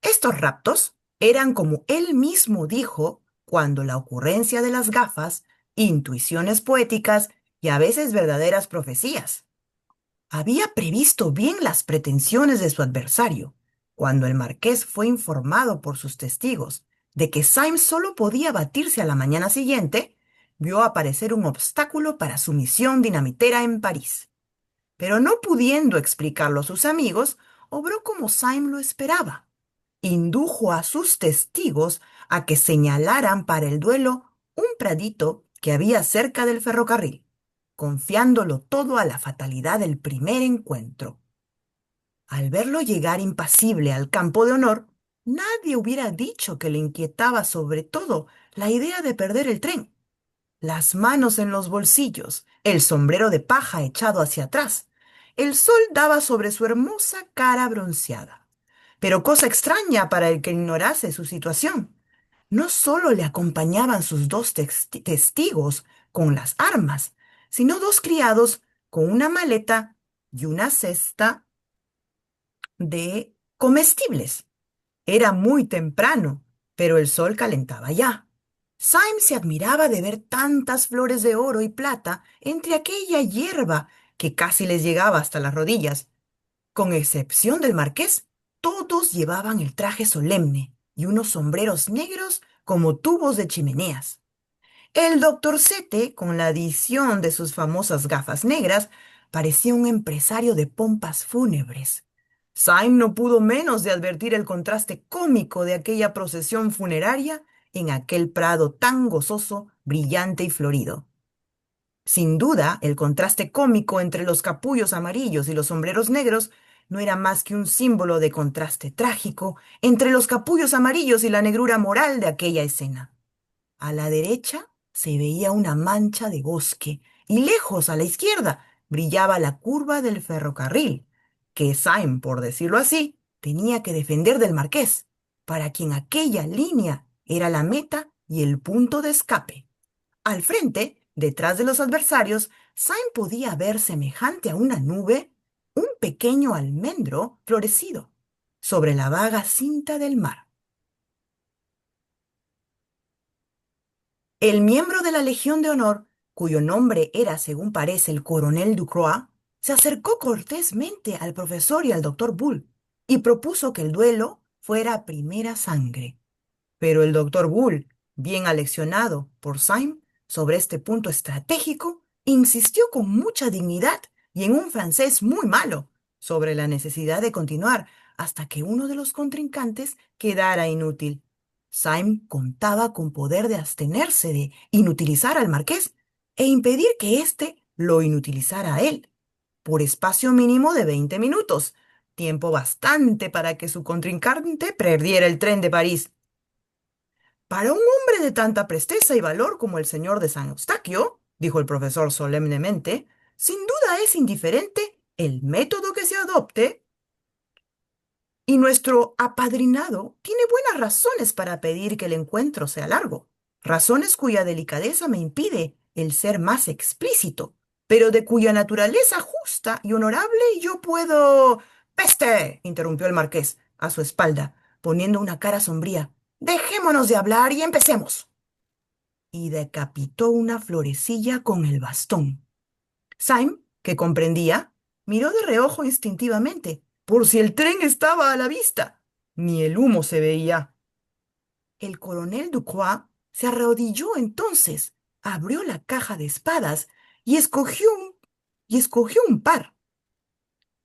Estos raptos eran, como él mismo dijo, cuando la ocurrencia de las gafas, intuiciones poéticas y a veces verdaderas profecías. Había previsto bien las pretensiones de su adversario, cuando el marqués fue informado por sus testigos de que Syme solo podía batirse a la mañana siguiente, vio aparecer un obstáculo para su misión dinamitera en París. Pero no pudiendo explicarlo a sus amigos, obró como Syme lo esperaba. Indujo a sus testigos a que señalaran para el duelo un pradito que había cerca del ferrocarril, confiándolo todo a la fatalidad del primer encuentro. Al verlo llegar impasible al campo de honor, nadie hubiera dicho que le inquietaba sobre todo la idea de perder el tren. Las manos en los bolsillos, el sombrero de paja echado hacia atrás. El sol daba sobre su hermosa cara bronceada. Pero cosa extraña para el que ignorase su situación. No solo le acompañaban sus dos testigos con las armas, sino dos criados con una maleta y una cesta de comestibles. Era muy temprano, pero el sol calentaba ya. Syme se admiraba de ver tantas flores de oro y plata entre aquella hierba que casi les llegaba hasta las rodillas. Con excepción del marqués, todos llevaban el traje solemne y unos sombreros negros como tubos de chimeneas. El doctor Sete, con la adición de sus famosas gafas negras, parecía un empresario de pompas fúnebres. Syme no pudo menos de advertir el contraste cómico de aquella procesión funeraria en aquel prado tan gozoso, brillante y florido. Sin duda, el contraste cómico entre los capullos amarillos y los sombreros negros no era más que un símbolo de contraste trágico entre los capullos amarillos y la negrura moral de aquella escena. A la derecha se veía una mancha de bosque y lejos a la izquierda brillaba la curva del ferrocarril, que Syme, por decirlo así, tenía que defender del marqués, para quien aquella línea era la meta y el punto de escape. Al frente, detrás de los adversarios, Syme podía ver semejante a una nube un pequeño almendro florecido sobre la vaga cinta del mar. El miembro de la Legión de Honor, cuyo nombre era, según parece, el coronel Ducroix, se acercó cortésmente al profesor y al doctor Bull y propuso que el duelo fuera a primera sangre. Pero el doctor Bull, bien aleccionado por Syme sobre este punto estratégico, insistió con mucha dignidad y en un francés muy malo sobre la necesidad de continuar hasta que uno de los contrincantes quedara inútil. Syme contaba con poder de abstenerse de inutilizar al marqués e impedir que éste lo inutilizara a él, por espacio mínimo de 20 minutos, tiempo bastante para que su contrincante perdiera el tren de París. Para un hombre de tanta presteza y valor como el señor de San Eustaquio, dijo el profesor solemnemente, sin duda es indiferente el método que se adopte, y nuestro apadrinado tiene buenas razones para pedir que el encuentro sea largo, razones cuya delicadeza me impide el ser más explícito, pero de cuya naturaleza justa y honorable yo puedo... ¡Peste! Interrumpió el marqués a su espalda, poniendo una cara sombría. Dejémonos de hablar y empecemos. Y decapitó una florecilla con el bastón. Syme, que comprendía, miró de reojo instintivamente, por si el tren estaba a la vista. Ni el humo se veía. El coronel Ducroix se arrodilló entonces, abrió la caja de espadas y escogió un par.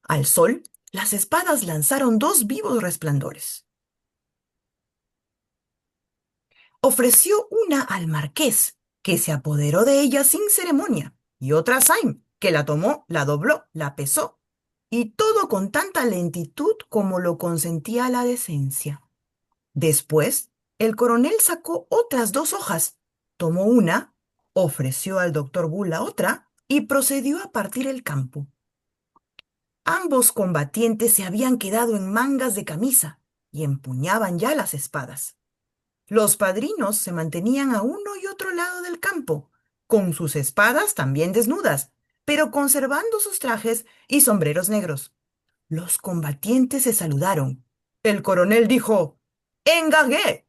Al sol, las espadas lanzaron dos vivos resplandores. Ofreció una al marqués, que se apoderó de ella sin ceremonia, y otra a Syme, que la tomó, la dobló, la pesó, y todo con tanta lentitud como lo consentía la decencia. Después, el coronel sacó otras dos hojas, tomó una, ofreció al doctor Bull la otra, y procedió a partir el campo. Ambos combatientes se habían quedado en mangas de camisa y empuñaban ya las espadas. Los padrinos se mantenían a uno y otro lado del campo, con sus espadas también desnudas, pero conservando sus trajes y sombreros negros. Los combatientes se saludaron. El coronel dijo, «¡Engagé!»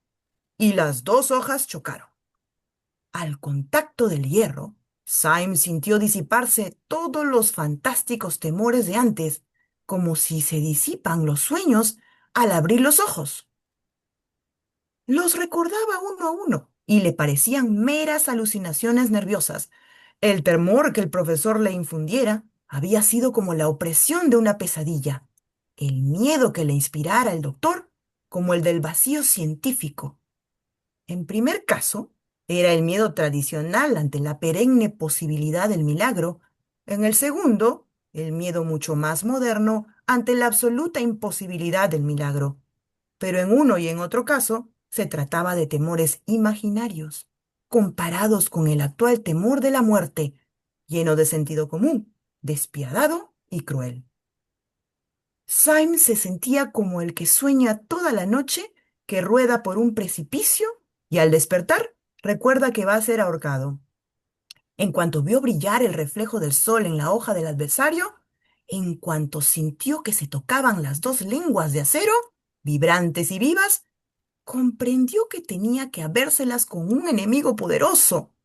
y las dos hojas chocaron. Al contacto del hierro, Syme sintió disiparse todos los fantásticos temores de antes, como si se disipan los sueños al abrir los ojos. Los recordaba uno a uno y le parecían meras alucinaciones nerviosas. El temor que el profesor le infundiera había sido como la opresión de una pesadilla. El miedo que le inspirara el doctor, como el del vacío científico. En primer caso, era el miedo tradicional ante la perenne posibilidad del milagro. En el segundo, el miedo mucho más moderno ante la absoluta imposibilidad del milagro. Pero en uno y en otro caso, se trataba de temores imaginarios, comparados con el actual temor de la muerte, lleno de sentido común, despiadado y cruel. Syme se sentía como el que sueña toda la noche, que rueda por un precipicio y al despertar recuerda que va a ser ahorcado. En cuanto vio brillar el reflejo del sol en la hoja del adversario, en cuanto sintió que se tocaban las dos lenguas de acero, vibrantes y vivas, comprendió que tenía que habérselas con un enemigo poderoso.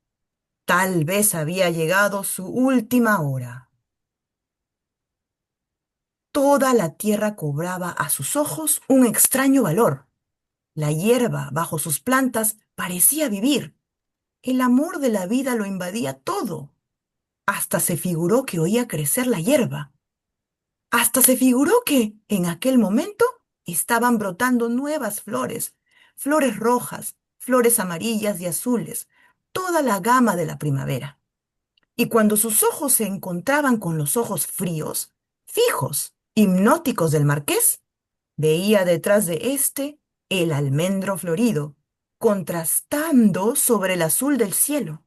Tal vez había llegado su última hora. Toda la tierra cobraba a sus ojos un extraño valor. La hierba bajo sus plantas parecía vivir. El amor de la vida lo invadía todo. Hasta se figuró que oía crecer la hierba. Hasta se figuró que, en aquel momento, estaban brotando nuevas flores, flores rojas, flores amarillas y azules, toda la gama de la primavera. Y cuando sus ojos se encontraban con los ojos fríos, fijos, hipnóticos del marqués, veía detrás de éste el almendro florido, contrastando sobre el azul del cielo.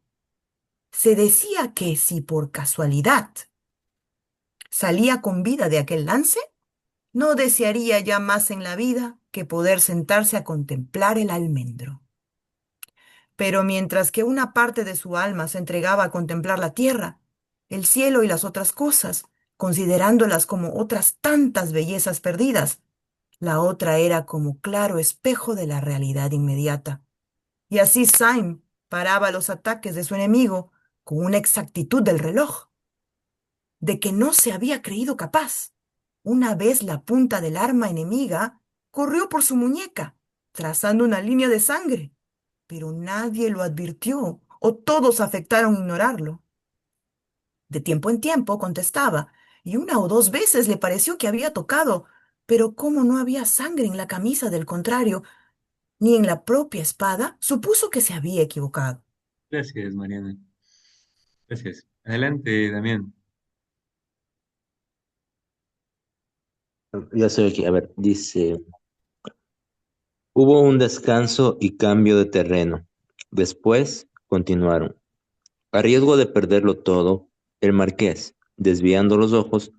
Se decía que si por casualidad salía con vida de aquel lance, no desearía ya más en la vida que poder sentarse a contemplar el almendro. Pero mientras que una parte de su alma se entregaba a contemplar la tierra, el cielo y las otras cosas, considerándolas como otras tantas bellezas perdidas, la otra era como claro espejo de la realidad inmediata. Y así Syme paraba los ataques de su enemigo con una exactitud del reloj, de que no se había creído capaz. Una vez la punta del arma enemiga corrió por su muñeca, trazando una línea de sangre, pero nadie lo advirtió o todos afectaron ignorarlo. De tiempo en tiempo contestaba, y una o dos veces le pareció que había tocado, pero como no había sangre en la camisa del contrario, ni en la propia espada, supuso que se había equivocado. Gracias, Mariana. Gracias. Adelante, Damián. Ya estoy aquí. A ver, dice, hubo un descanso y cambio de terreno. Después continuaron. A riesgo de perderlo todo, el marqués, desviando los ojos,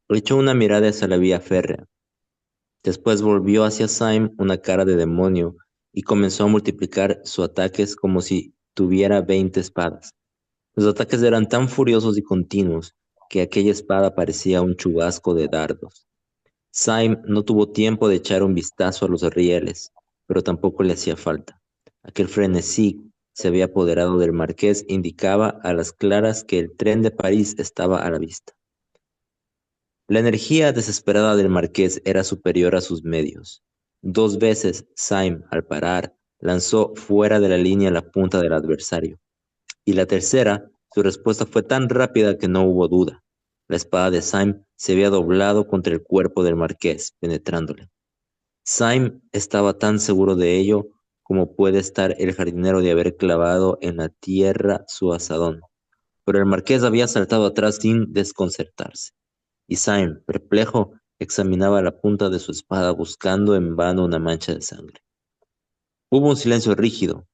echó una mirada hacia la vía férrea. Después volvió hacia Syme una cara de demonio y comenzó a multiplicar sus ataques como si tuviera 20 espadas. Los ataques eran tan furiosos y continuos que aquella espada parecía un chubasco de dardos. Syme no tuvo tiempo de echar un vistazo a los rieles, pero tampoco le hacía falta. Aquel frenesí se había apoderado del marqués e indicaba a las claras que el tren de París estaba a la vista. La energía desesperada del marqués era superior a sus medios. 2 veces Syme, al parar, lanzó fuera de la línea la punta del adversario. Y la tercera, su respuesta fue tan rápida que no hubo duda. La espada de Syme se había doblado contra el cuerpo del marqués, penetrándole. Syme estaba tan seguro de ello como puede estar el jardinero de haber clavado en la tierra su azadón. Pero el marqués había saltado atrás sin desconcertarse. Y Syme, perplejo, examinaba la punta de su espada buscando en vano una mancha de sangre. Hubo un silencio rígido,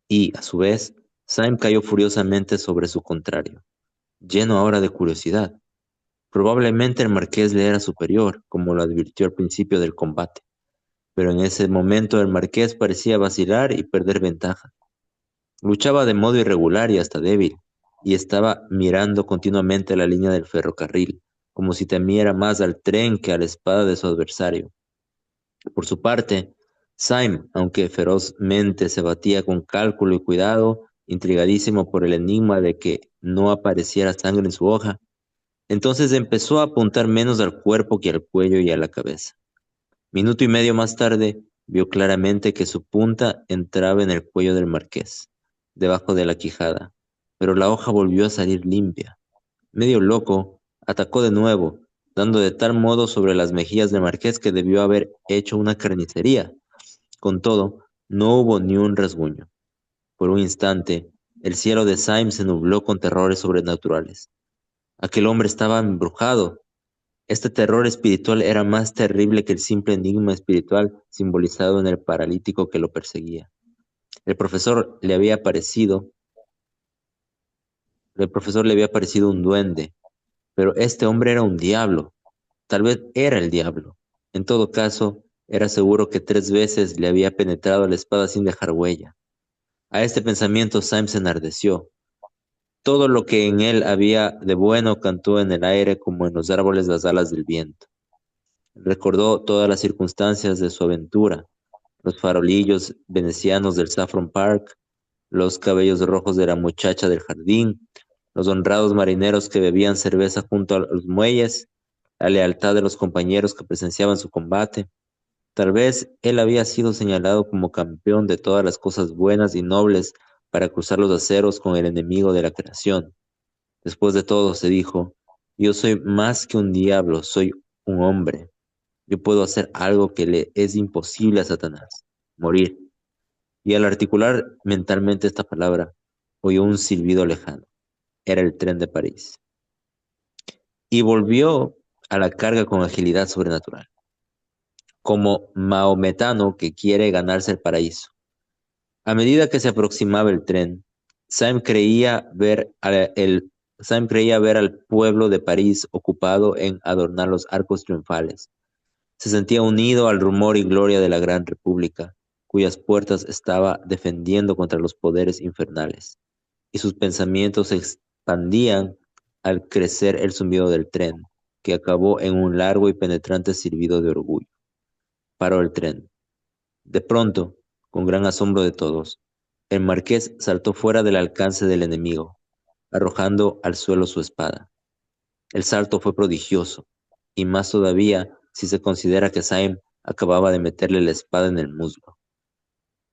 y, a su vez, Syme cayó furiosamente sobre su contrario, lleno ahora de curiosidad. Probablemente el marqués le era superior, como lo advirtió al principio del combate, pero en ese momento el marqués parecía vacilar y perder ventaja. Luchaba de modo irregular y hasta débil, y estaba mirando continuamente la línea del ferrocarril, como si temiera más al tren que a la espada de su adversario. Por su parte, Syme, aunque ferozmente se batía con cálculo y cuidado, intrigadísimo por el enigma de que no apareciera sangre en su hoja, entonces empezó a apuntar menos al cuerpo que al cuello y a la cabeza. Minuto y medio más tarde, vio claramente que su punta entraba en el cuello del marqués, debajo de la quijada, pero la hoja volvió a salir limpia. Medio loco, atacó de nuevo, dando de tal modo sobre las mejillas del marqués que debió haber hecho una carnicería. Con todo, no hubo ni un rasguño. Por un instante, el cielo de Syme se nubló con terrores sobrenaturales. Aquel hombre estaba embrujado. Este terror espiritual era más terrible que el simple enigma espiritual simbolizado en el paralítico que lo perseguía. El profesor le había parecido, el profesor le había parecido un duende, pero este hombre era un diablo. Tal vez era el diablo. En todo caso, era seguro que 3 veces le había penetrado la espada sin dejar huella. A este pensamiento Syme se enardeció. Todo lo que en él había de bueno cantó en el aire como en los árboles las alas del viento. Recordó todas las circunstancias de su aventura, los farolillos venecianos del Saffron Park, los cabellos rojos de la muchacha del jardín, los honrados marineros que bebían cerveza junto a los muelles, la lealtad de los compañeros que presenciaban su combate. Tal vez él había sido señalado como campeón de todas las cosas buenas y nobles para cruzar los aceros con el enemigo de la creación. Después de todo, se dijo, yo soy más que un diablo, soy un hombre. Yo puedo hacer algo que le es imposible a Satanás, morir. Y al articular mentalmente esta palabra, oyó un silbido lejano. Era el tren de París. Y volvió a la carga con agilidad sobrenatural, como maometano que quiere ganarse el paraíso. A medida que se aproximaba el tren, Syme creía ver al pueblo de París ocupado en adornar los arcos triunfales. Se sentía unido al rumor y gloria de la gran república, cuyas puertas estaba defendiendo contra los poderes infernales, y sus pensamientos se expandían al crecer el zumbido del tren, que acabó en un largo y penetrante silbido de orgullo. Paró el tren. De pronto, con gran asombro de todos, el marqués saltó fuera del alcance del enemigo, arrojando al suelo su espada. El salto fue prodigioso, y más todavía si se considera que Syme acababa de meterle la espada en el muslo.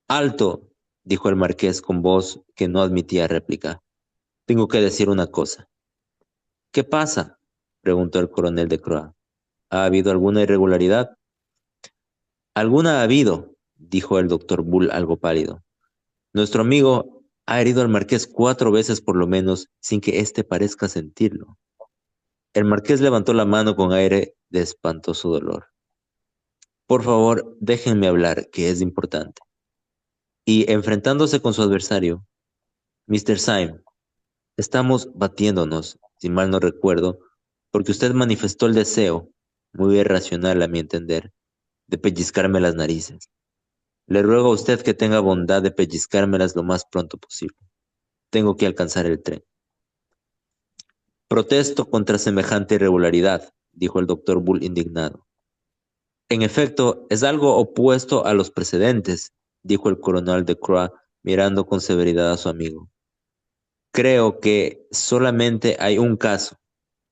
¡Alto!, dijo el marqués con voz que no admitía réplica. Tengo que decir una cosa. ¿Qué pasa?, preguntó el coronel de Croix. ¿Ha habido alguna irregularidad? Alguna ha habido, dijo el doctor Bull algo pálido. Nuestro amigo ha herido al marqués 4 veces por lo menos sin que éste parezca sentirlo. El marqués levantó la mano con aire de espantoso dolor. Por favor, déjenme hablar, que es importante. Y enfrentándose con su adversario, Mr. Syme, estamos batiéndonos, si mal no recuerdo, porque usted manifestó el deseo, muy irracional a mi entender, de pellizcarme las narices. Le ruego a usted que tenga bondad de pellizcármelas lo más pronto posible. Tengo que alcanzar el tren. Protesto contra semejante irregularidad, dijo el doctor Bull indignado. En efecto, es algo opuesto a los precedentes, dijo el coronel de Croix, mirando con severidad a su amigo. Creo que solamente hay un caso,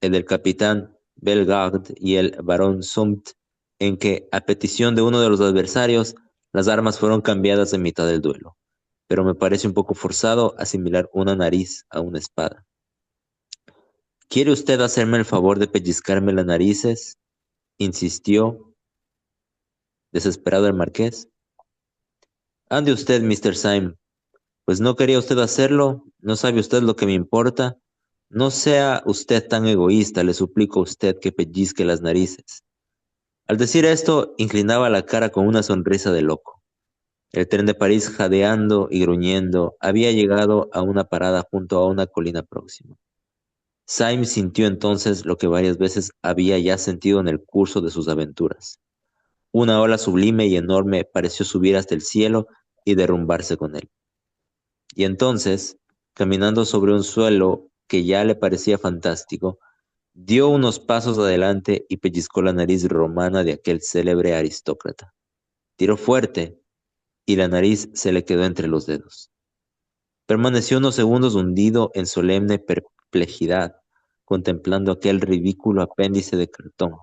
el del capitán Bellegarde y el barón Sumt, en que, a petición de uno de los adversarios, las armas fueron cambiadas en mitad del duelo. Pero me parece un poco forzado asimilar una nariz a una espada. ¿Quiere usted hacerme el favor de pellizcarme las narices?, insistió desesperado el marqués. Ande usted, Mr. Syme. Pues no quería usted hacerlo, no sabe usted lo que me importa. No sea usted tan egoísta, le suplico a usted que pellizque las narices. Al decir esto, inclinaba la cara con una sonrisa de loco. El tren de París, jadeando y gruñendo, había llegado a una parada junto a una colina próxima. Syme sintió entonces lo que varias veces había ya sentido en el curso de sus aventuras. Una ola sublime y enorme pareció subir hasta el cielo y derrumbarse con él. Y entonces, caminando sobre un suelo que ya le parecía fantástico, dio unos pasos adelante y pellizcó la nariz romana de aquel célebre aristócrata. Tiró fuerte y la nariz se le quedó entre los dedos. Permaneció unos segundos hundido en solemne perplejidad, contemplando aquel ridículo apéndice de cartón.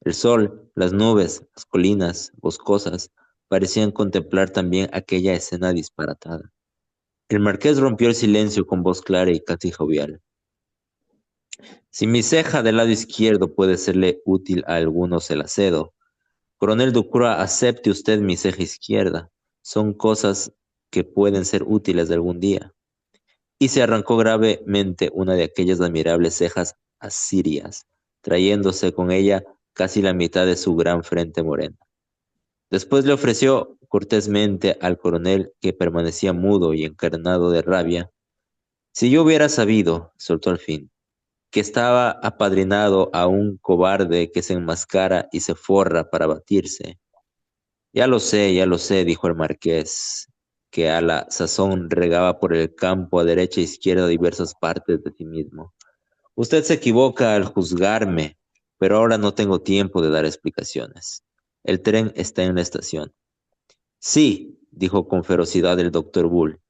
El sol, las nubes, las colinas boscosas parecían contemplar también aquella escena disparatada. El marqués rompió el silencio con voz clara y casi jovial. Si mi ceja del lado izquierdo puede serle útil a alguno, se la cedo. Coronel Ducroix, acepte usted mi ceja izquierda. Son cosas que pueden ser útiles de algún día. Y se arrancó gravemente una de aquellas admirables cejas asirias, trayéndose con ella casi la mitad de su gran frente morena. Después le ofreció cortésmente al coronel, que permanecía mudo y encarnado de rabia. Si yo hubiera sabido, soltó al fin, que estaba apadrinado a un cobarde que se enmascara y se forra para batirse. Ya lo sé, dijo el marqués, que a la sazón regaba por el campo a derecha e izquierda diversas partes de sí mismo. Usted se equivoca al juzgarme, pero ahora no tengo tiempo de dar explicaciones. El tren está en la estación. Sí, dijo con ferocidad el doctor Bull,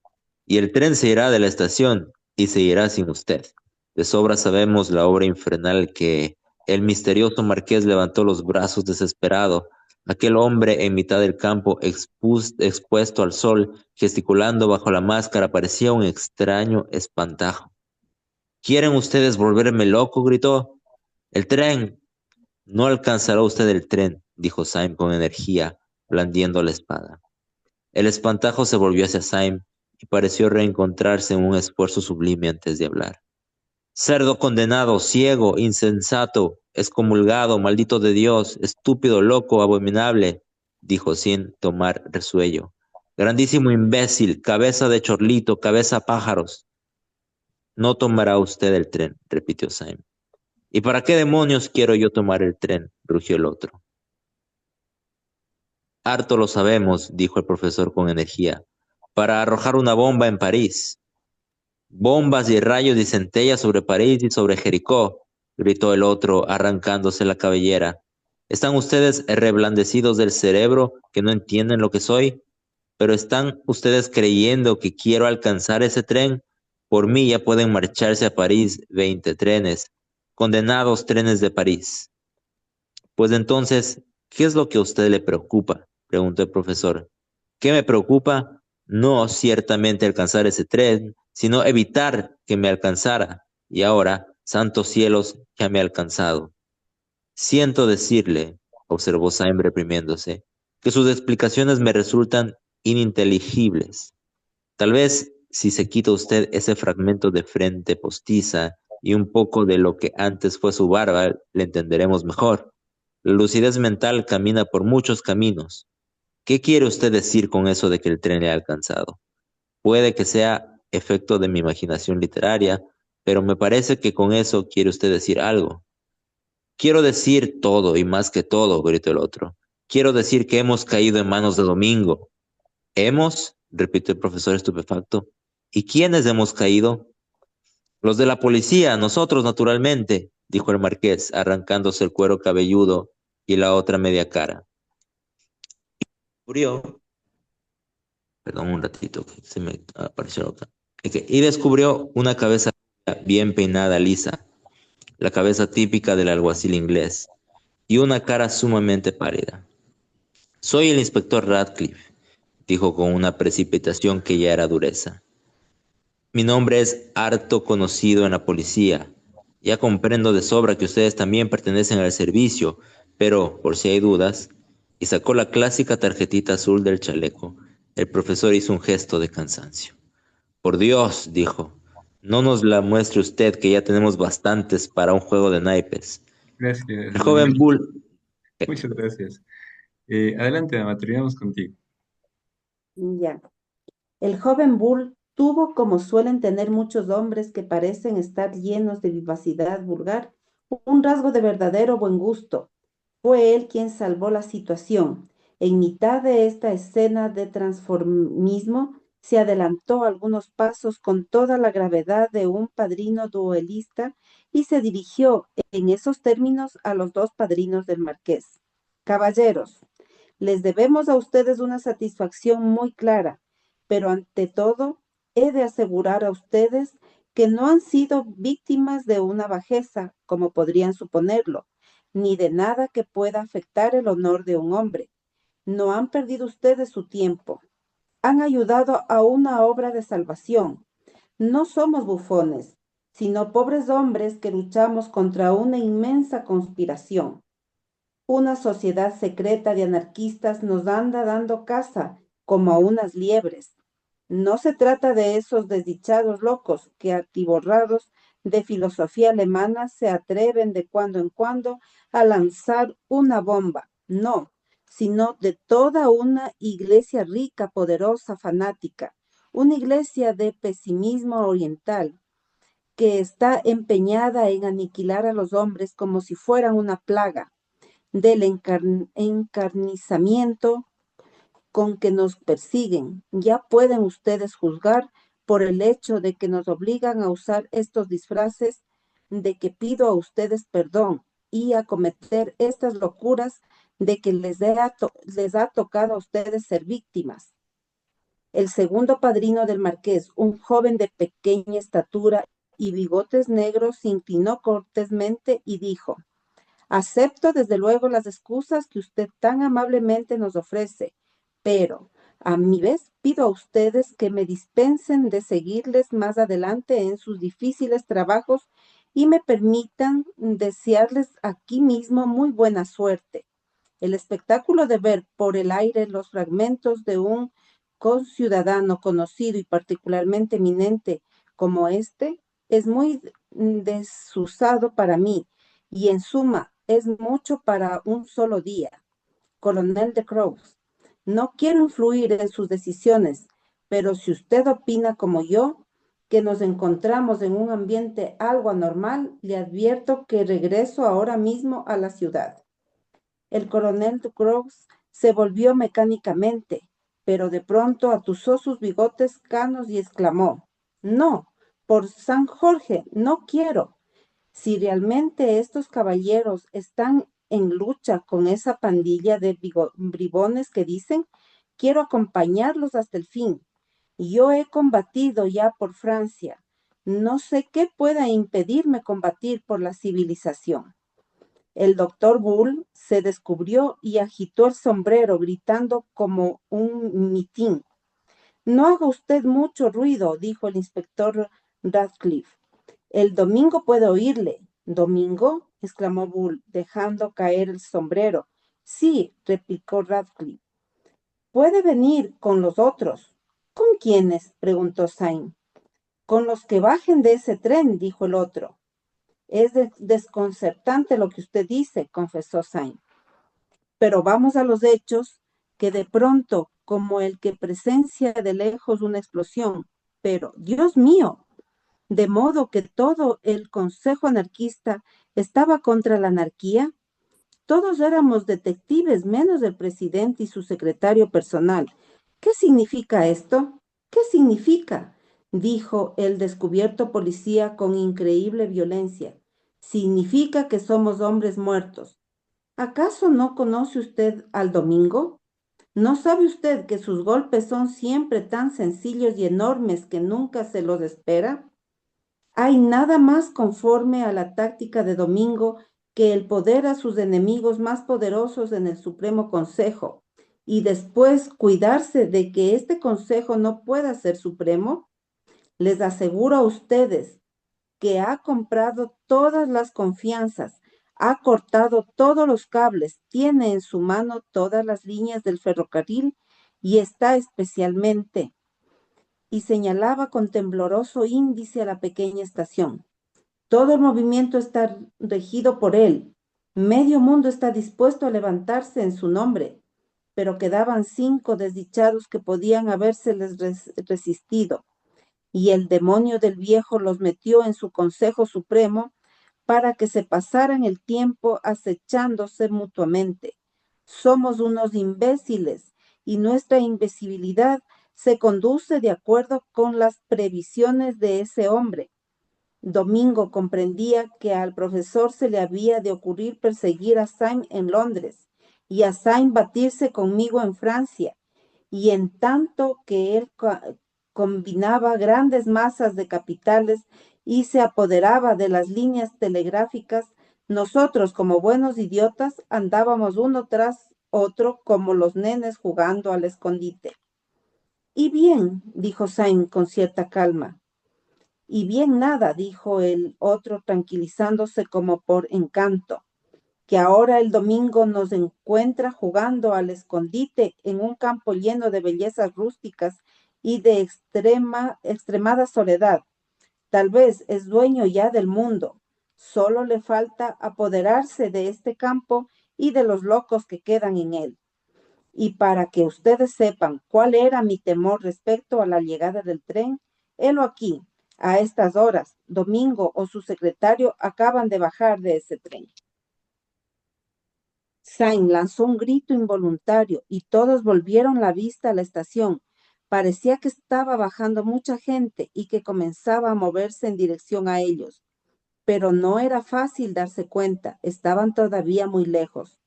y el tren se irá de la estación y se irá sin usted. De sobra sabemos la obra infernal que el misterioso marqués levantó los brazos desesperado. Aquel hombre en mitad del campo, expuesto al sol, gesticulando bajo la máscara, parecía un extraño espantajo. ¿Quieren ustedes volverme loco? Gritó. El tren. No alcanzará usted el tren, dijo Syme con energía, blandiendo la espada. El espantajo se volvió hacia Syme y pareció reencontrarse en un esfuerzo sublime antes de hablar. Cerdo condenado, ciego, insensato, excomulgado, maldito de Dios, estúpido, loco, abominable, dijo sin tomar resuello. Grandísimo imbécil, cabeza de chorlito, cabeza pájaros. No tomará usted el tren, repitió Syme. ¿Y para qué demonios quiero yo tomar el tren? Rugió el otro. Harto lo sabemos, dijo el profesor con energía, para arrojar una bomba en París. Bombas y rayos y centellas sobre París y sobre Jericó, gritó el otro, arrancándose la cabellera. ¿Están ustedes reblandecidos del cerebro que no entienden lo que soy? ¿Pero están ustedes creyendo que quiero alcanzar ese tren? Por mí ya pueden marcharse a París 20 trenes, condenados trenes de París. Pues entonces, ¿qué es lo que a usted le preocupa? Preguntó el profesor. ¿Qué me preocupa? No ciertamente alcanzar ese tren, sino evitar que me alcanzara. Y ahora, santos cielos, ya me ha alcanzado. Siento decirle, observó Syme reprimiéndose, que sus explicaciones me resultan ininteligibles. Tal vez si se quita usted ese fragmento de frente postiza y un poco de lo que antes fue su barba, le entenderemos mejor. La lucidez mental camina por muchos caminos. ¿Qué quiere usted decir con eso de que el tren le ha alcanzado? Puede que sea efecto de mi imaginación literaria, pero me parece que con eso quiere usted decir algo. Quiero decir todo y más que todo, gritó el otro. Quiero decir que hemos caído en manos de Domingo. ¿Hemos? Repitió el profesor estupefacto. ¿Y quiénes hemos caído? Los de la policía, nosotros naturalmente, dijo el marqués, arrancándose el cuero cabelludo y la otra media cara. Descubrió, perdón un ratito, que se me apareció acá. Y descubrió una cabeza bien peinada, lisa, la cabeza típica del alguacil inglés, y una cara sumamente pálida. Soy el inspector Radcliffe, dijo con una precipitación que ya era dureza. Mi nombre es harto conocido en la policía. Ya comprendo de sobra que ustedes también pertenecen al servicio, pero por si hay dudas, y sacó la clásica tarjetita azul del chaleco. El profesor hizo un gesto de cansancio. Por Dios, dijo, no nos la muestre usted que ya tenemos bastantes para un juego de naipes. Gracias, El joven Bull, muchas gracias. Adelante, dama, terminamos contigo. Ya. El joven Bull tuvo, como suelen tener muchos hombres que parecen estar llenos de vivacidad vulgar, un rasgo de verdadero buen gusto. Fue él quien salvó la situación. En mitad de esta escena de transformismo, se adelantó algunos pasos con toda la gravedad de un padrino duelista y se dirigió en esos términos a los dos padrinos del marqués. Caballeros, les debemos a ustedes una satisfacción muy clara, pero ante todo, he de asegurar a ustedes que no han sido víctimas de una bajeza, como podrían suponerlo, ni de nada que pueda afectar el honor de un hombre. No han perdido ustedes su tiempo. Han ayudado a una obra de salvación. No somos bufones, sino pobres hombres que luchamos contra una inmensa conspiración. Una sociedad secreta de anarquistas nos anda dando caza como a unas liebres. No se trata de esos desdichados locos que, atiborrados de filosofía alemana, se atreven de cuando en cuando a lanzar una bomba. No, sino de toda una iglesia rica, poderosa, fanática, una iglesia de pesimismo oriental, que está empeñada en aniquilar a los hombres como si fueran una plaga, del encarnizamiento con que nos persiguen. Ya pueden ustedes juzgar por el hecho de que nos obligan a usar estos disfraces, de que pido a ustedes perdón y a cometer estas locuras de que les ha tocado a ustedes ser víctimas. El segundo padrino del marqués, un joven de pequeña estatura y bigotes negros, se inclinó cortésmente y dijo: acepto desde luego las excusas que usted tan amablemente nos ofrece, pero a mi vez pido a ustedes que me dispensen de seguirles más adelante en sus difíciles trabajos y me permitan desearles aquí mismo muy buena suerte. El espectáculo de ver por el aire los fragmentos de un conciudadano conocido y particularmente eminente como este es muy desusado para mí y en suma es mucho para un solo día. Coronel de Crows, no quiero influir en sus decisiones, pero si usted opina como yo, que nos encontramos en un ambiente algo anormal, le advierto que regreso ahora mismo a la ciudad. El coronel Groves se volvió mecánicamente, pero de pronto atusó sus bigotes canos y exclamó: no, por San Jorge, no quiero. Si realmente estos caballeros están en lucha con esa pandilla de bribones que dicen, quiero acompañarlos hasta el fin. Yo he combatido ya por Francia. No sé qué pueda impedirme combatir por la civilización. El doctor Bull se descubrió y agitó el sombrero, gritando como un mitín. No haga usted mucho ruido, dijo el inspector Radcliffe. El domingo puede oírle. ¿Domingo? Exclamó Bull, dejando caer el sombrero. Sí, replicó Radcliffe. Puede venir con los otros. ¿Con quiénes? Preguntó Syme. Con los que bajen de ese tren, dijo el otro. Es desconcertante lo que usted dice, confesó Syme. Pero vamos a los hechos, que de pronto, como el que presencia de lejos una explosión, pero, Dios mío, de modo que todo el Consejo Anarquista estaba contra la anarquía. Todos éramos detectives, menos el presidente y su secretario personal. ¿Qué significa esto? ¿Qué significa? Dijo el descubierto policía con increíble violencia. Significa que somos hombres muertos. ¿Acaso no conoce usted al Domingo? ¿No sabe usted que sus golpes son siempre tan sencillos y enormes que nunca se los espera? Hay nada más conforme a la táctica de Domingo que el poder a sus enemigos más poderosos en el Supremo Consejo y después cuidarse de que este Consejo no pueda ser supremo. Les aseguro a ustedes que ha comprado todas las confianzas, ha cortado todos los cables, tiene en su mano todas las líneas del ferrocarril y está especialmente, y señalaba con tembloroso índice a la pequeña estación. Todo el movimiento está regido por él. Medio mundo está dispuesto a levantarse en su nombre, pero quedaban 5 desdichados que podían habérseles resistido, y el demonio del viejo los metió en su Consejo Supremo para que se pasaran el tiempo acechándose mutuamente. Somos unos imbéciles y nuestra imbecilidad se conduce de acuerdo con las previsiones de ese hombre. Domingo comprendía que al profesor se le había de ocurrir perseguir a Syme en Londres y a Syme batirse conmigo en Francia, y en tanto que él combinaba grandes masas de capitales y se apoderaba de las líneas telegráficas, nosotros, como buenos idiotas, andábamos uno tras otro como los nenes jugando al escondite. Y bien, dijo Syme con cierta calma. Y bien nada, dijo el otro tranquilizándose como por encanto, que ahora el Domingo nos encuentra jugando al escondite en un campo lleno de bellezas rústicas y de extremada soledad. Tal vez es dueño ya del mundo. Solo le falta apoderarse de este campo y de los locos que quedan en él. Y para que ustedes sepan cuál era mi temor respecto a la llegada del tren, helo aquí. A estas horas, Domingo o su secretario acaban de bajar de ese tren. Sain lanzó un grito involuntario y todos volvieron la vista a la estación. Parecía que estaba bajando mucha gente y que comenzaba a moverse en dirección a ellos, pero no era fácil darse cuenta, estaban todavía muy lejos.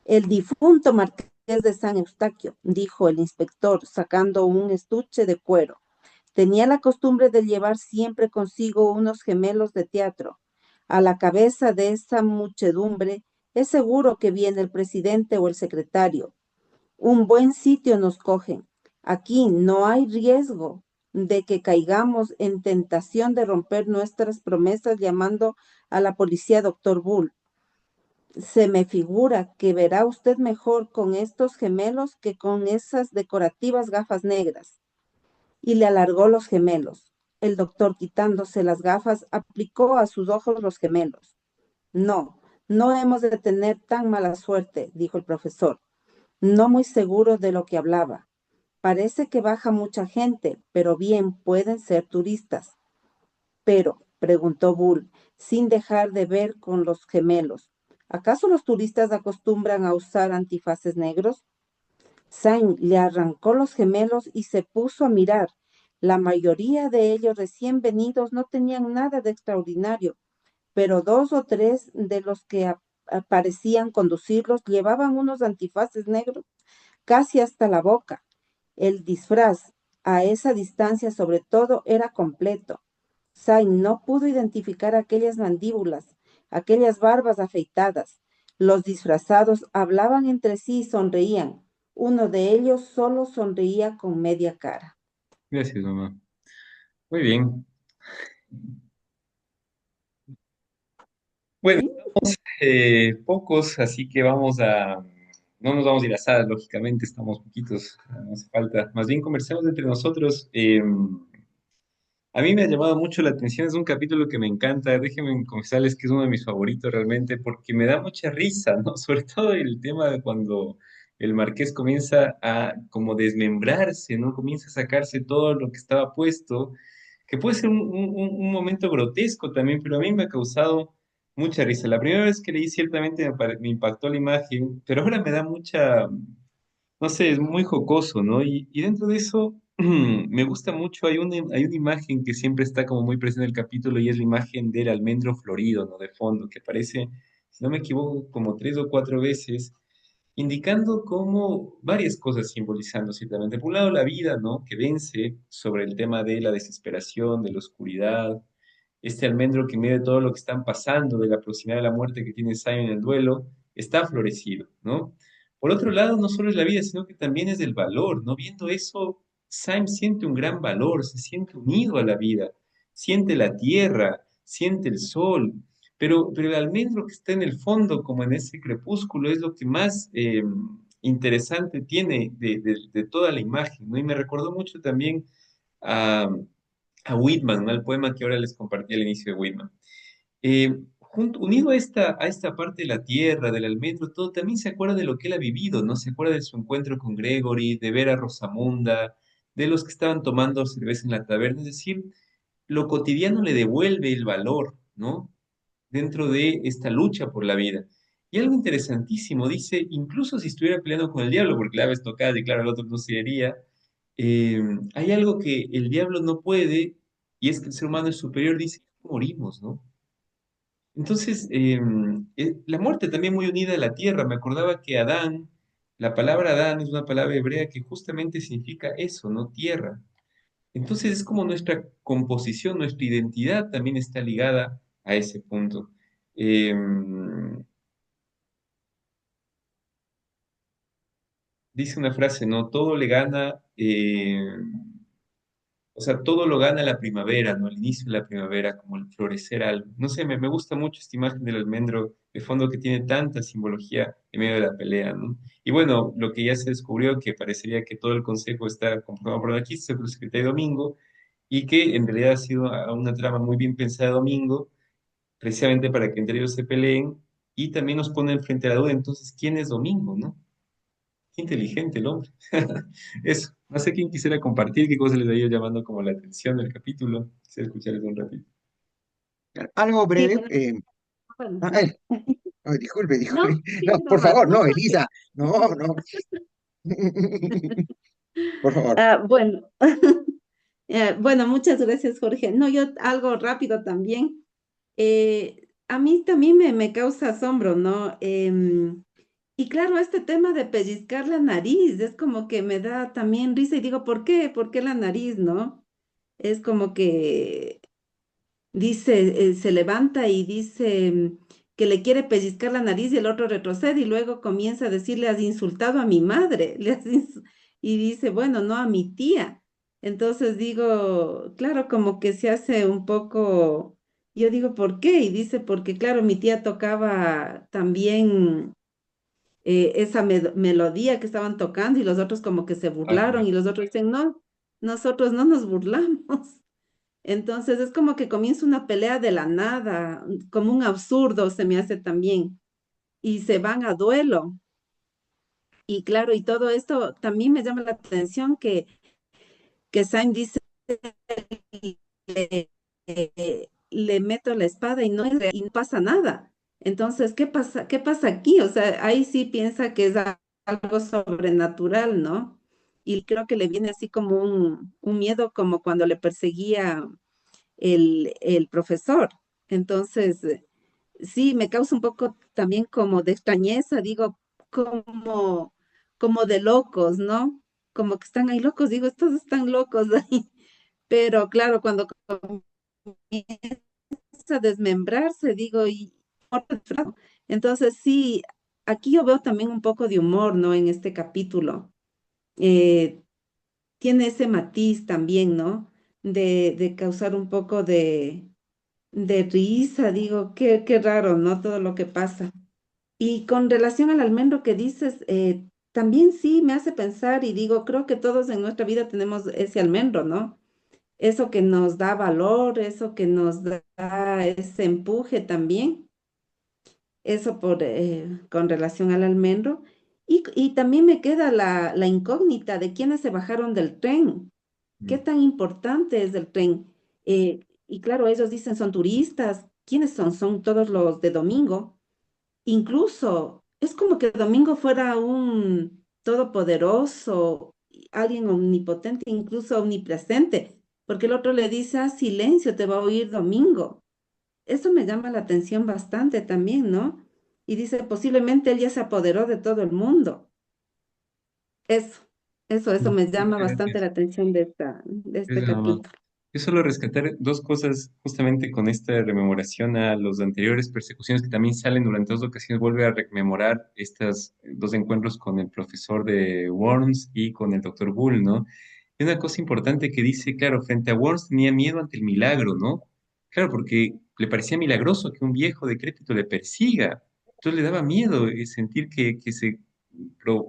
El difunto marqués de San Eustaquio, dijo el inspector, sacando un estuche de cuero. Tenía la costumbre de llevar siempre consigo unos gemelos de teatro. A la cabeza de esa muchedumbre es seguro que viene el presidente o el secretario. Un buen sitio nos cogen. Aquí no hay riesgo de que caigamos en tentación de romper nuestras promesas llamando a la policía, doctor Bull. Se me figura que verá usted mejor con estos gemelos que con esas decorativas gafas negras. Y le alargó los gemelos. El doctor, quitándose las gafas, aplicó a sus ojos los gemelos. No, no hemos de tener tan mala suerte, dijo el profesor, no muy seguro de lo que hablaba. Parece que baja mucha gente, pero bien pueden ser turistas. Pero, preguntó Bull, sin dejar de ver con los gemelos, ¿acaso los turistas acostumbran a usar antifaces negros? Sain le arrancó los gemelos y se puso a mirar. La mayoría de ellos recién venidos no tenían nada de extraordinario, pero dos o tres de los que parecían conducirlos llevaban unos antifaces negros casi hasta la boca. El disfraz, a esa distancia sobre todo, era completo. Sain no pudo identificar aquellas mandíbulas, aquellas barbas afeitadas. Los disfrazados hablaban entre sí y sonreían. Uno de ellos solo sonreía con media cara. Gracias, mamá. Muy bien. Bueno, ¿Sí? pocos, así que no nos vamos a ir a sala, lógicamente, estamos poquitos, no hace falta. Más bien conversemos entre nosotros. A mí me ha llamado mucho la atención, es un capítulo que me encanta, déjenme confesarles que es uno de mis favoritos realmente, porque me da mucha risa, ¿no? Sobre todo el tema de cuando el marqués comienza a como desmembrarse, ¿no? Comienza a sacarse todo lo que estaba puesto, que puede ser un momento grotesco también, pero a mí me ha causado mucha risa. La primera vez que leí ciertamente me impactó la imagen, pero ahora me da mucha, no sé, es muy jocoso, ¿no? Y dentro de eso me gusta mucho, hay una imagen que siempre está como muy presente en el capítulo y es la imagen del almendro florido, ¿no? De fondo, que aparece, si no me equivoco, como tres o cuatro veces, indicando como varias cosas simbolizando ciertamente. Por un lado, la vida, ¿no? Que vence sobre el tema de la desesperación, de la oscuridad, este almendro que mide todo lo que están pasando, de la proximidad de la muerte que tiene Simon en el duelo, está florecido, ¿no? Por otro lado, no solo es la vida, sino que también es el valor, ¿no? Viendo eso, Simon siente un gran valor, se siente unido a la vida, siente la tierra, siente el sol, pero el almendro que está en el fondo, como en ese crepúsculo, es lo que más interesante tiene de toda la imagen, ¿no? Y me recordó mucho también a, a Whitman, ¿no? Al poema que ahora les compartí al inicio de Whitman. Unido a esta parte de la tierra, del almendro, todo, también se acuerda de lo que él ha vivido, ¿no? Se acuerda de su encuentro con Gregory, de ver a Rosamunda, de los que estaban tomando cerveza en la taberna, es decir, lo cotidiano le devuelve el valor, ¿no? Dentro de esta lucha por la vida. Y algo interesantísimo, dice, incluso si estuviera peleando con el diablo, porque la vez tocada y claro, el otro no se haría, hay algo que el diablo no puede, y es que el ser humano es superior, dice, morimos, ¿no? Entonces, la muerte también muy unida a la tierra. Me acordaba que Adán, la palabra Adán es una palabra hebrea que justamente significa eso, ¿no? Tierra. Entonces es como nuestra composición, nuestra identidad también está ligada a ese punto. Eh, Dice una frase, ¿no? Todo le gana, o sea, todo lo gana la primavera, ¿no? El inicio de la primavera, como el florecer algo. No sé, me gusta mucho esta imagen del almendro de fondo que tiene tanta simbología en medio de la pelea, ¿no? Y bueno, lo que ya se descubrió, que parecería que todo el consejo está conformado por anarquistas, por el secretario Domingo, y que en realidad ha sido una trama muy bien pensada de Domingo, precisamente para que entre ellos se peleen, y también nos pone frente a la duda, entonces, ¿quién es Domingo, no? Qué inteligente el hombre. Eso. No sé quién quisiera compartir, qué cosa les ha ido llamando como la atención del capítulo. Quisiera escucharles un ratito. Algo Sí, breve. bueno, bueno, Ah, ay, disculpe, disculpe. no, sí, No, por nomás, favor, no, no, porque, Elisa. No, no. Por favor. bueno, bueno, muchas gracias, Jorge. No, yo algo rápido también. A mí también me causa asombro, ¿no? Y claro, este tema de pellizcar la nariz es como que me da también risa y digo, ¿por qué? ¿Por qué la nariz, no? Es como que dice, se levanta y dice que le quiere pellizcar la nariz y el otro retrocede y luego comienza a decir, le has insultado a mi madre, y dice, bueno, no a mi tía. Entonces digo, claro, como que se hace un poco, yo digo, ¿por qué? Y dice, porque claro, mi tía tocaba también esa melodía que estaban tocando y los otros como que se Ah, burlaron claro. y los otros dicen, no, nosotros no nos burlamos. Entonces es como que comienza una pelea de la nada, como un absurdo se me hace también. Y se van a duelo. Y claro, y todo esto también me llama la atención que Sam dice, le meto la espada y y no pasa nada. Entonces, ¿qué pasa aquí? O sea, ahí sí piensa que es algo sobrenatural, ¿no? Y creo que le viene así como un miedo, como cuando le perseguía el profesor. Entonces, sí, me causa un poco también como de extrañeza, digo, como, como de locos, ¿no? Como que están ahí locos, digo, estos están locos ahí. Pero claro, cuando comienza a desmembrarse, digo, y entonces sí, aquí yo veo también un poco de humor, ¿no? En este capítulo. Eh, Tiene ese matiz también, ¿no? De causar un poco de risa, digo, qué raro, ¿no? Todo lo que pasa. Y con relación al almendro que dices, también sí me hace pensar y digo, creo que todos en nuestra vida tenemos ese almendro, ¿no? Eso que nos da valor, eso que nos da ese empuje también, eso con relación al almendro. Y también me queda la incógnita de quiénes se bajaron del tren. ¿Qué Mm. tan importante es el tren? Y claro, ellos dicen son turistas. ¿Quiénes son? Son todos los de Domingo. Incluso es como que Domingo fuera un todopoderoso, alguien omnipotente, incluso omnipresente, porque el otro le dice, ah, silencio, te va a oír Domingo. Eso me llama la atención bastante también, ¿no? Y dice, posiblemente él ya se apoderó de todo el mundo. Eso, eso me llama Muchas bastante gracias. la atención de este Gracias, mamá. capítulo. Yo solo rescatar dos cosas justamente con esta rememoración a los anteriores persecuciones que también salen durante dos ocasiones, vuelve a rememorar estos dos encuentros con el profesor de Worms y con el doctor Bull, ¿no? Y una cosa importante que dice, claro, frente a Worms tenía miedo ante el milagro, ¿no? Claro, porque le parecía milagroso que un viejo decrépito le persiga. Entonces le daba miedo sentir que se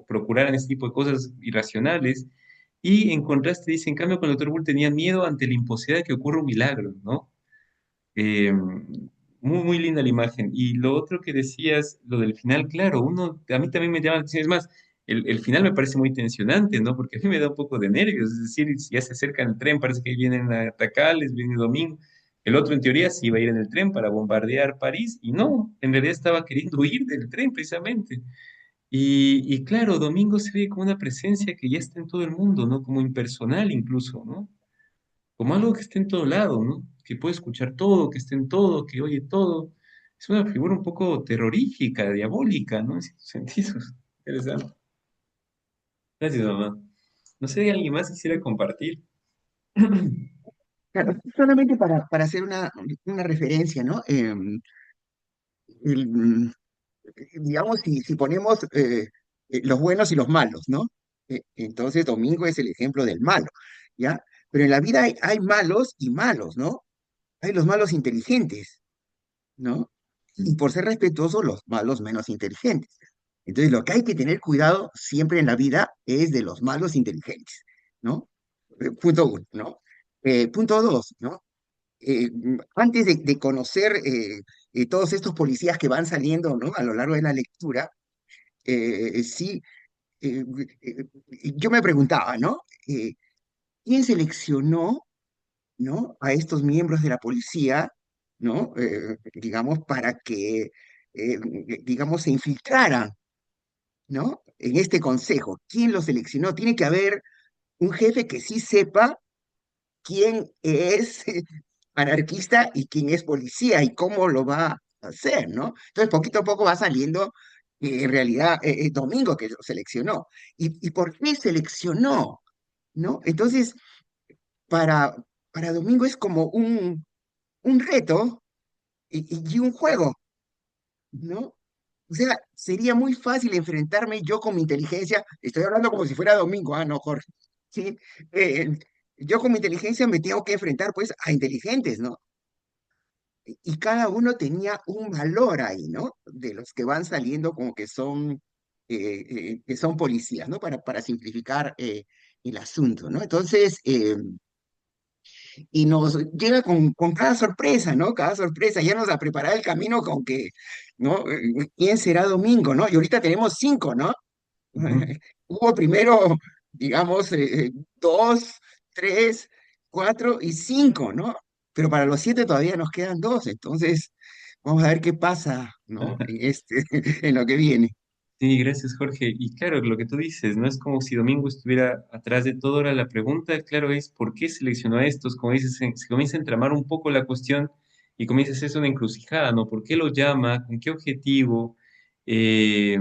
procuraran ese tipo de cosas irracionales. Y en contraste, dice, en cambio, con el doctor Bull tenía miedo ante la imposibilidad de que ocurra un milagro, ¿no? Muy linda la imagen. Y lo otro que decías, lo del final, claro, a mí también me llama la atención, es más, el final me parece muy tensionante, ¿no? Porque a mí me da un poco de nervios, es decir, si ya se acerca el tren, parece que vienen a atacarles, viene Domingo. El otro, en teoría, sí iba a ir en el tren para bombardear París, y no, en realidad estaba queriendo huir del tren, precisamente. Y claro, Domingo se ve como una presencia que ya está en todo el mundo, ¿no? Como impersonal incluso, ¿no? Como algo que está en todo lado, ¿no? Que puede escuchar todo, que está en todo, que oye todo. Es una figura un poco terrorífica, diabólica, ¿no? En ciertos sentidos. Interesante. Gracias, mamá. No sé si alguien más quisiera compartir. Claro, solamente para hacer una referencia, ¿no? El, mm, digamos, si ponemos los buenos y los malos, ¿no? Entonces Domingo es el ejemplo del malo, ¿ya? Pero en la vida hay malos y malos, ¿no? Hay los malos inteligentes, ¿no? Y por ser respetuosos, los malos menos inteligentes. Entonces, lo que hay que tener cuidado siempre en la vida es de los malos inteligentes, ¿no? Punto uno, ¿no? Punto dos, ¿no? Antes de conocer todos estos policías que van saliendo, ¿no? A lo largo de la lectura, sí eh, eh, yo me preguntaba, ¿no? ¿Quién seleccionó, ¿no? A estos miembros de la policía, ¿no? Digamos, para que, digamos, se infiltraran, ¿no? En este consejo. ¿Quién los seleccionó? Tiene que haber un jefe que sí sepa quién es anarquista y quién es policía y cómo lo va a hacer, ¿no? Entonces, poquito a poco va saliendo, en realidad, es Domingo que lo seleccionó. ¿Y por qué seleccionó? ¿No? Entonces, para, para Domingo es como un reto y un juego, ¿no? O sea, sería muy fácil enfrentarme yo con mi inteligencia, estoy hablando como si fuera Domingo, ah, no, Jorge, ¿sí? Eh, yo con mi inteligencia me tengo que enfrentar pues a inteligentes, ¿no? Y cada uno tenía un valor ahí, ¿no? De los que van saliendo como que son policías, ¿no? Para simplificar el asunto, ¿no? Entonces, y nos llega con cada sorpresa, ¿no? Cada sorpresa, ya nos ha preparado el camino con que, ¿no? ¿Quién será Domingo, ¿no? Y ahorita tenemos cinco, ¿no? Ujú. Hubo primero, digamos, dos, tres, cuatro y cinco, ¿no? Pero para los siete todavía nos quedan dos, entonces vamos a ver qué pasa, ¿no? En lo que viene. Sí, gracias, Jorge. Y claro, lo que tú dices, no es como si Domingo estuviera atrás de todo. Ahora la pregunta, claro, es ¿por qué seleccionó a estos? Como dices, se comienza a entramar un poco la cuestión y comienza a hacerse una encrucijada, ¿no? ¿Por qué lo llama? ¿Con qué objetivo? Eh,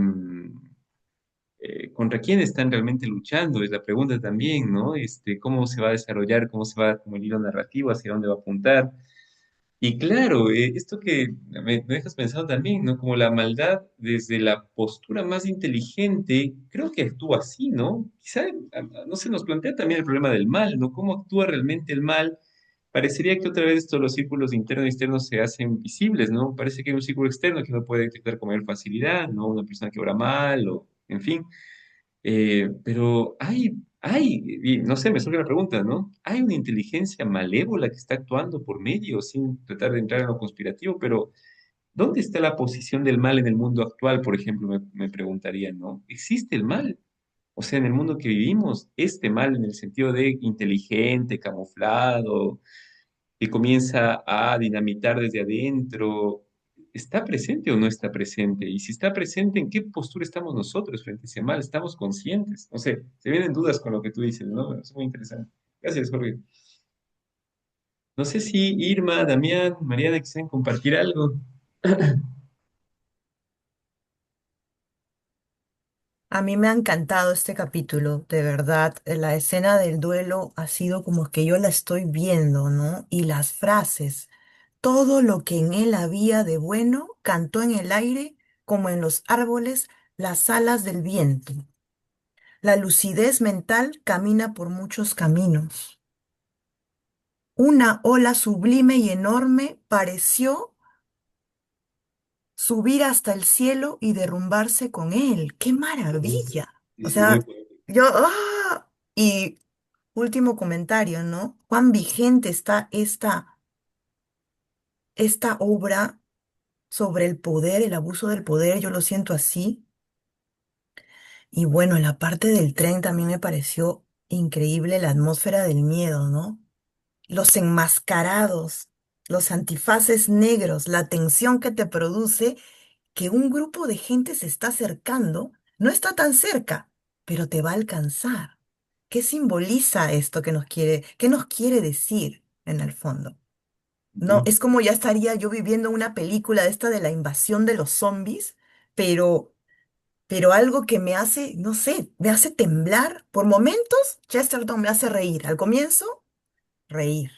¿Contra quién están realmente luchando? Es la pregunta también, ¿no? ¿Cómo se va a desarrollar? ¿Cómo se va como el hilo narrativo? ¿Hacia dónde va a apuntar? Y claro, esto que me dejas pensando también, ¿no? Como la maldad desde la postura más inteligente, creo que actúa así, ¿no? Quizá no se nos plantea también el problema del mal, ¿no? ¿Cómo actúa realmente el mal? Parecería que otra vez todos los círculos internos y externos se hacen visibles, ¿no? Parece que hay un círculo externo que uno puede detectar con mayor facilidad, ¿no? Una persona que obra mal o, en fin. Pero y no sé, me surge la pregunta, ¿no? Hay una inteligencia malévola que está actuando por medio, sin tratar de entrar en lo conspirativo, pero ¿dónde está la posición del mal en el mundo actual, por ejemplo? Me preguntaría, ¿no? ¿Existe el mal? O sea, en el mundo que vivimos, este mal en el sentido de inteligente, camuflado, que comienza a dinamitar desde adentro, ¿está presente o no está presente? Y si está presente, ¿en qué postura estamos nosotros frente a ese mal? ¿Estamos conscientes? No sé, se vienen dudas con lo que tú dices, ¿no? Es muy interesante. Gracias, Jorge. No sé si Irma, Damián, Mariana quisieran compartir algo. A mí me ha encantado este capítulo, de verdad. La escena del duelo ha sido como que yo la estoy viendo, ¿no? Y las frases, todo lo que en él había de bueno cantó en el aire como en los árboles las alas del viento. La lucidez mental camina por muchos caminos. Una ola sublime y enorme pareció subir hasta el cielo y derrumbarse con él. ¡Qué maravilla! Sí, O sí, muy sea, poético. yo, ¡ah! Y último comentario, ¿no? Cuán vigente está esta obra sobre el poder, el abuso del poder, yo lo siento así. Y bueno, en la parte del tren también me pareció increíble la atmósfera del miedo, ¿no? Los enmascarados, los antifaces negros, la tensión que te produce que un grupo de gente se está acercando, no está tan cerca, pero te va a alcanzar. ¿Qué simboliza esto qué nos quiere decir en el fondo? No, Ujú. es como ya estaría yo viviendo una película esta de la invasión de los zombies, pero, pero algo que me hace, no sé, me hace temblar. Por momentos, Chesterton me hace reír. Al comienzo, reír.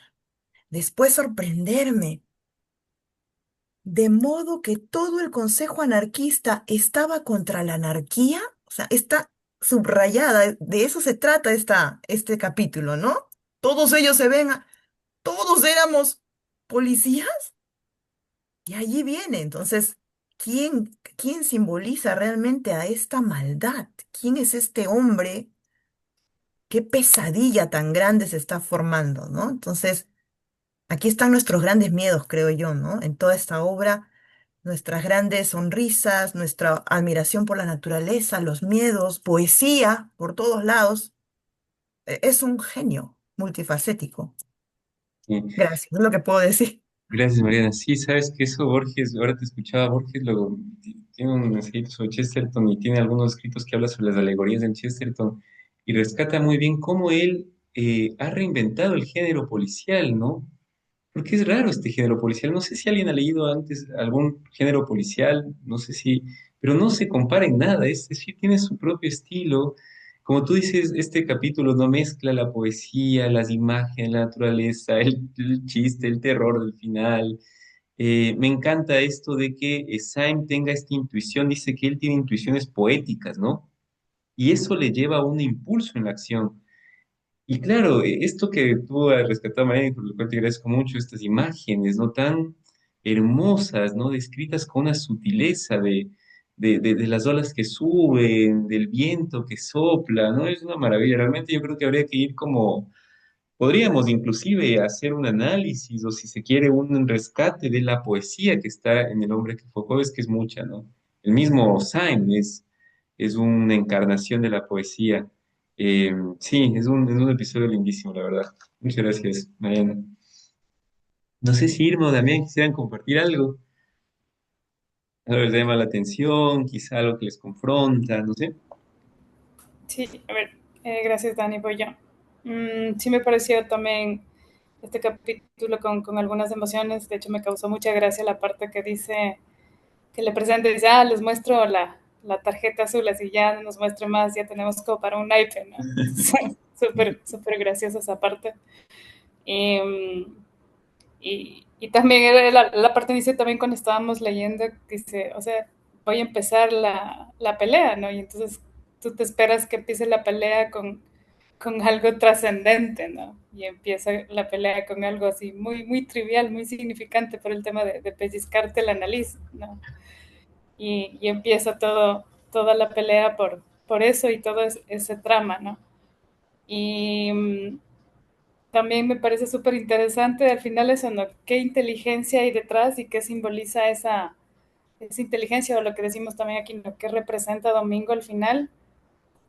Después sorprenderme. De modo que todo el Consejo Anarquista estaba contra la anarquía. O sea, está subrayada. De eso se trata este capítulo, ¿no? Todos ellos todos éramos policías. Y allí viene. Entonces, ¿quién simboliza realmente a esta maldad? ¿Quién es este hombre? ¿Qué pesadilla tan grande se está formando, ¿no? Entonces, aquí están nuestros grandes miedos, creo yo, ¿no? En toda esta obra nuestras grandes sonrisas, nuestra admiración por la naturaleza, los miedos, poesía por todos lados. Es un genio multifacético. Gracias, es lo que puedo decir. Gracias, Mariana. Sí, sabes que eso Borges, ahora te escuchaba, Borges luego tiene un escrito sobre Chesterton y tiene algunos escritos que habla sobre las alegorías en Chesterton y rescata muy bien cómo él ha reinventado el género policial, ¿no? Porque es raro este género policial. No sé si alguien ha leído antes algún género policial, no sé si, pero no se compara en nada. Es decir, tiene su propio estilo. Como tú dices, este capítulo no mezcla la poesía, las imágenes, la naturaleza, el chiste, el terror del final. Me encanta esto de que Syme tenga esta intuición, dice que él tiene intuiciones poéticas, ¿no? Y eso le lleva a un impulso en la acción. Y claro, esto que tú has rescatado, María, y por lo cual te agradezco mucho, estas imágenes, ¿no? Tan hermosas, ¿no? Descritas con una sutileza de las olas que suben, del viento que sopla, ¿no? Es una maravilla. Realmente yo creo que habría que ir como, podríamos inclusive hacer un análisis o si se quiere un rescate de la poesía que está en El hombre que fue jueves, que es mucha, ¿no? El mismo Syme es una encarnación de la poesía. Sí, es un episodio lindísimo, la verdad. Muchas gracias, Mariana. No sé si Irma o Damián quisieran compartir algo. Algo les llama la atención, quizá algo que les confronta, no sé. Sí, a ver, gracias Dani, voy yo. Sí me pareció también este capítulo con algunas emociones, de hecho me causó mucha gracia la parte que dice, que le presenta y dice, les muestro la tarjeta azul, así ya no nos muestre más, ya tenemos como para un naipe, ¿no? Entonces, súper, súper graciosa esa parte. Y, y también era la parte dice también cuando estábamos leyendo, dice, o sea, voy a empezar la pelea, ¿no? Y entonces tú te esperas que empiece la pelea con algo trascendente, ¿no? Y empieza la pelea con algo así muy, muy trivial, muy significante por el tema de pellizcarte la nariz, ¿no? Y empieza toda la pelea por eso y todo ese trama, ¿no? Y también me parece súper interesante al final eso, ¿no? ¿Qué inteligencia hay detrás y qué simboliza esa inteligencia o lo que decimos también aquí, ¿no? ¿Qué representa Domingo al final?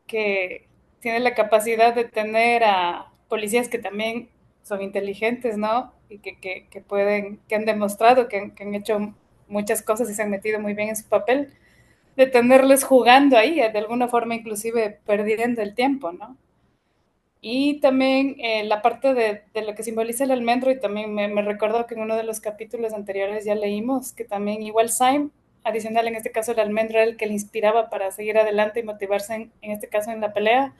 Que tiene la capacidad de tener a policías que también son inteligentes, ¿no? Y que pueden, que han demostrado que han hecho muchas cosas y se han metido muy bien en su papel, de tenerles jugando ahí, de alguna forma inclusive perdiendo el tiempo, ¿no? Y también la parte de lo que simboliza el almendro, y también me recordó que en uno de los capítulos anteriores ya leímos que también igual Syme, adicional en este caso el almendro era el que le inspiraba para seguir adelante y motivarse en este caso en la pelea.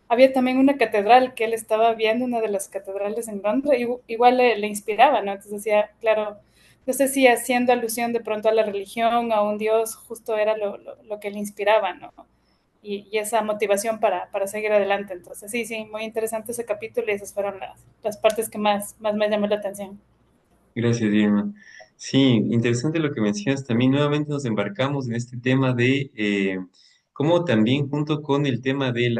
Había también una catedral que él estaba viendo, una de las catedrales en Londres, y igual le inspiraba, ¿no? Entonces decía, claro, no sé si haciendo alusión de pronto a la religión, a un Dios, justo era lo que le inspiraba, ¿no? Y esa motivación para seguir adelante. Entonces, sí, sí, muy interesante ese capítulo y esas fueron las partes que más me llamó la atención. Gracias, Irma. Sí, interesante lo que mencionas. También nuevamente nos embarcamos en este tema de cómo también junto con el tema del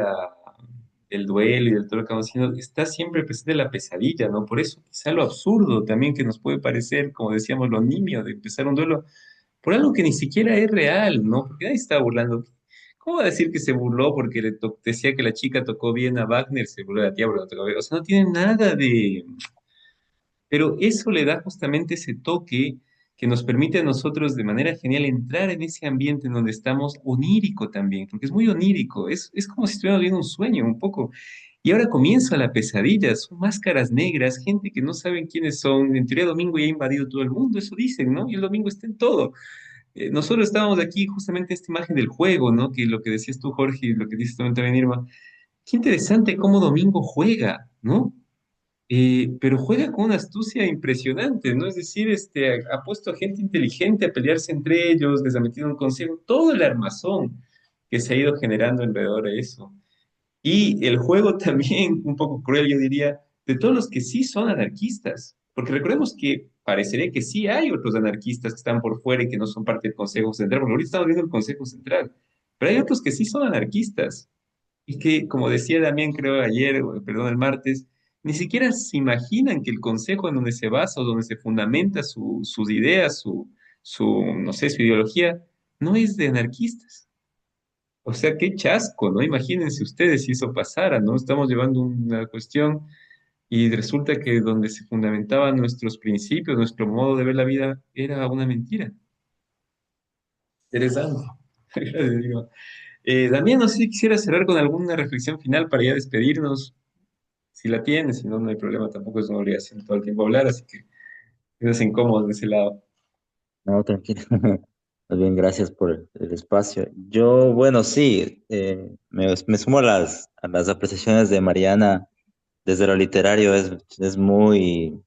duelo y del todo lo que vamos haciendo, está siempre presente la pesadilla, ¿no? Por eso quizá lo absurdo también que nos puede parecer, como decíamos, lo nimio de empezar un duelo por algo que ni siquiera es real, ¿no? Porque nadie está burlando. ¿Cómo va a decir que se burló porque decía que la chica tocó bien a Wagner? Se burló de la tía porque no tocó bien. O sea, no tiene nada de... Pero eso le da justamente ese toque que nos permite a nosotros de manera genial entrar en ese ambiente en donde estamos onírico también, porque es muy onírico, es como si estuviéramos viendo un sueño un poco. Y ahora comienza la pesadilla, son máscaras negras, gente que no saben quiénes son. En teoría, Domingo ya ha invadido todo el mundo, eso dicen, ¿no? Y el Domingo está en todo. Nosotros estábamos aquí justamente esta imagen del juego, ¿no? Que lo que decías tú, Jorge, y lo que dices tú también, Irma. Qué interesante cómo Domingo juega, ¿no? Pero juega con una astucia impresionante, ¿no? Es decir, ha puesto a gente inteligente a pelearse entre ellos, les ha metido un consejo, todo el armazón que se ha ido generando alrededor de eso. Y el juego también, un poco cruel, yo diría, de todos los que sí son anarquistas, porque recordemos que parecería que sí hay otros anarquistas que están por fuera y que no son parte del Consejo Central, porque ahorita estamos viendo el Consejo Central, pero hay otros que sí son anarquistas y que, como decía Damián, creo ayer, perdón, el martes, ni siquiera se imaginan que el consejo en donde se basa o donde se fundamenta sus ideas, no sé, su ideología, no es de anarquistas. O sea, qué chasco, ¿no? Imagínense ustedes si eso pasara, ¿no? Estamos llevando una cuestión y resulta que donde se fundamentaban nuestros principios, nuestro modo de ver la vida, era una mentira. Interesante. Gracias, digo. Damián, no sé si quisiera cerrar con alguna reflexión final para ya despedirnos. Si la tienes, si no, no hay problema, tampoco es una obligación todo el tiempo hablar, así que quedas incómodo de ese lado. No, tranquilo. Más bien, gracias por el espacio. Yo, bueno, sí, me sumo a las apreciaciones de Mariana desde lo literario. Es es muy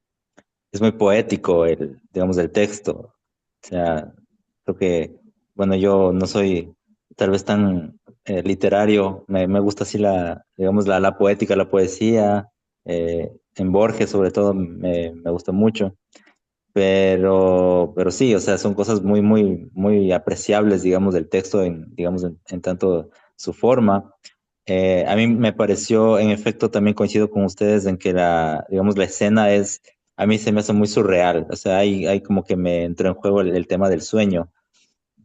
poético digamos, el texto. O sea, creo que, bueno, yo no soy tal vez tan literario. Me gusta así digamos, la poética, la poesía. En Borges, sobre todo, me gusta mucho. Pero sí, o sea, son cosas muy apreciables, digamos, del texto, digamos, en tanto su forma. A mí me pareció, en efecto, también coincido con ustedes en que digamos, la escena a mí se me hace muy surreal. O sea, hay como que me entró en juego el tema del sueño.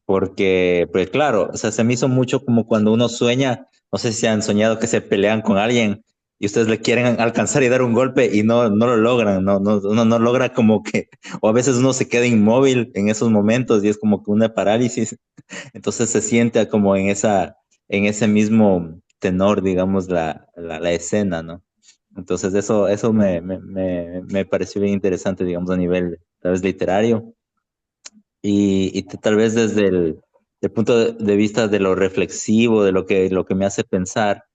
Porque, pues claro, o sea, se me hizo mucho como cuando uno sueña, no sé si han soñado que se pelean con alguien y ustedes le quieren alcanzar y dar un golpe y no lo logran, uno no logra como que, o a veces uno se queda inmóvil en esos momentos y es como que una parálisis, entonces se siente como en ese mismo tenor, digamos, la escena, ¿no? Entonces eso me pareció bien interesante, digamos, a nivel tal vez literario y tal vez desde el punto de vista de lo reflexivo, de lo que me hace pensar,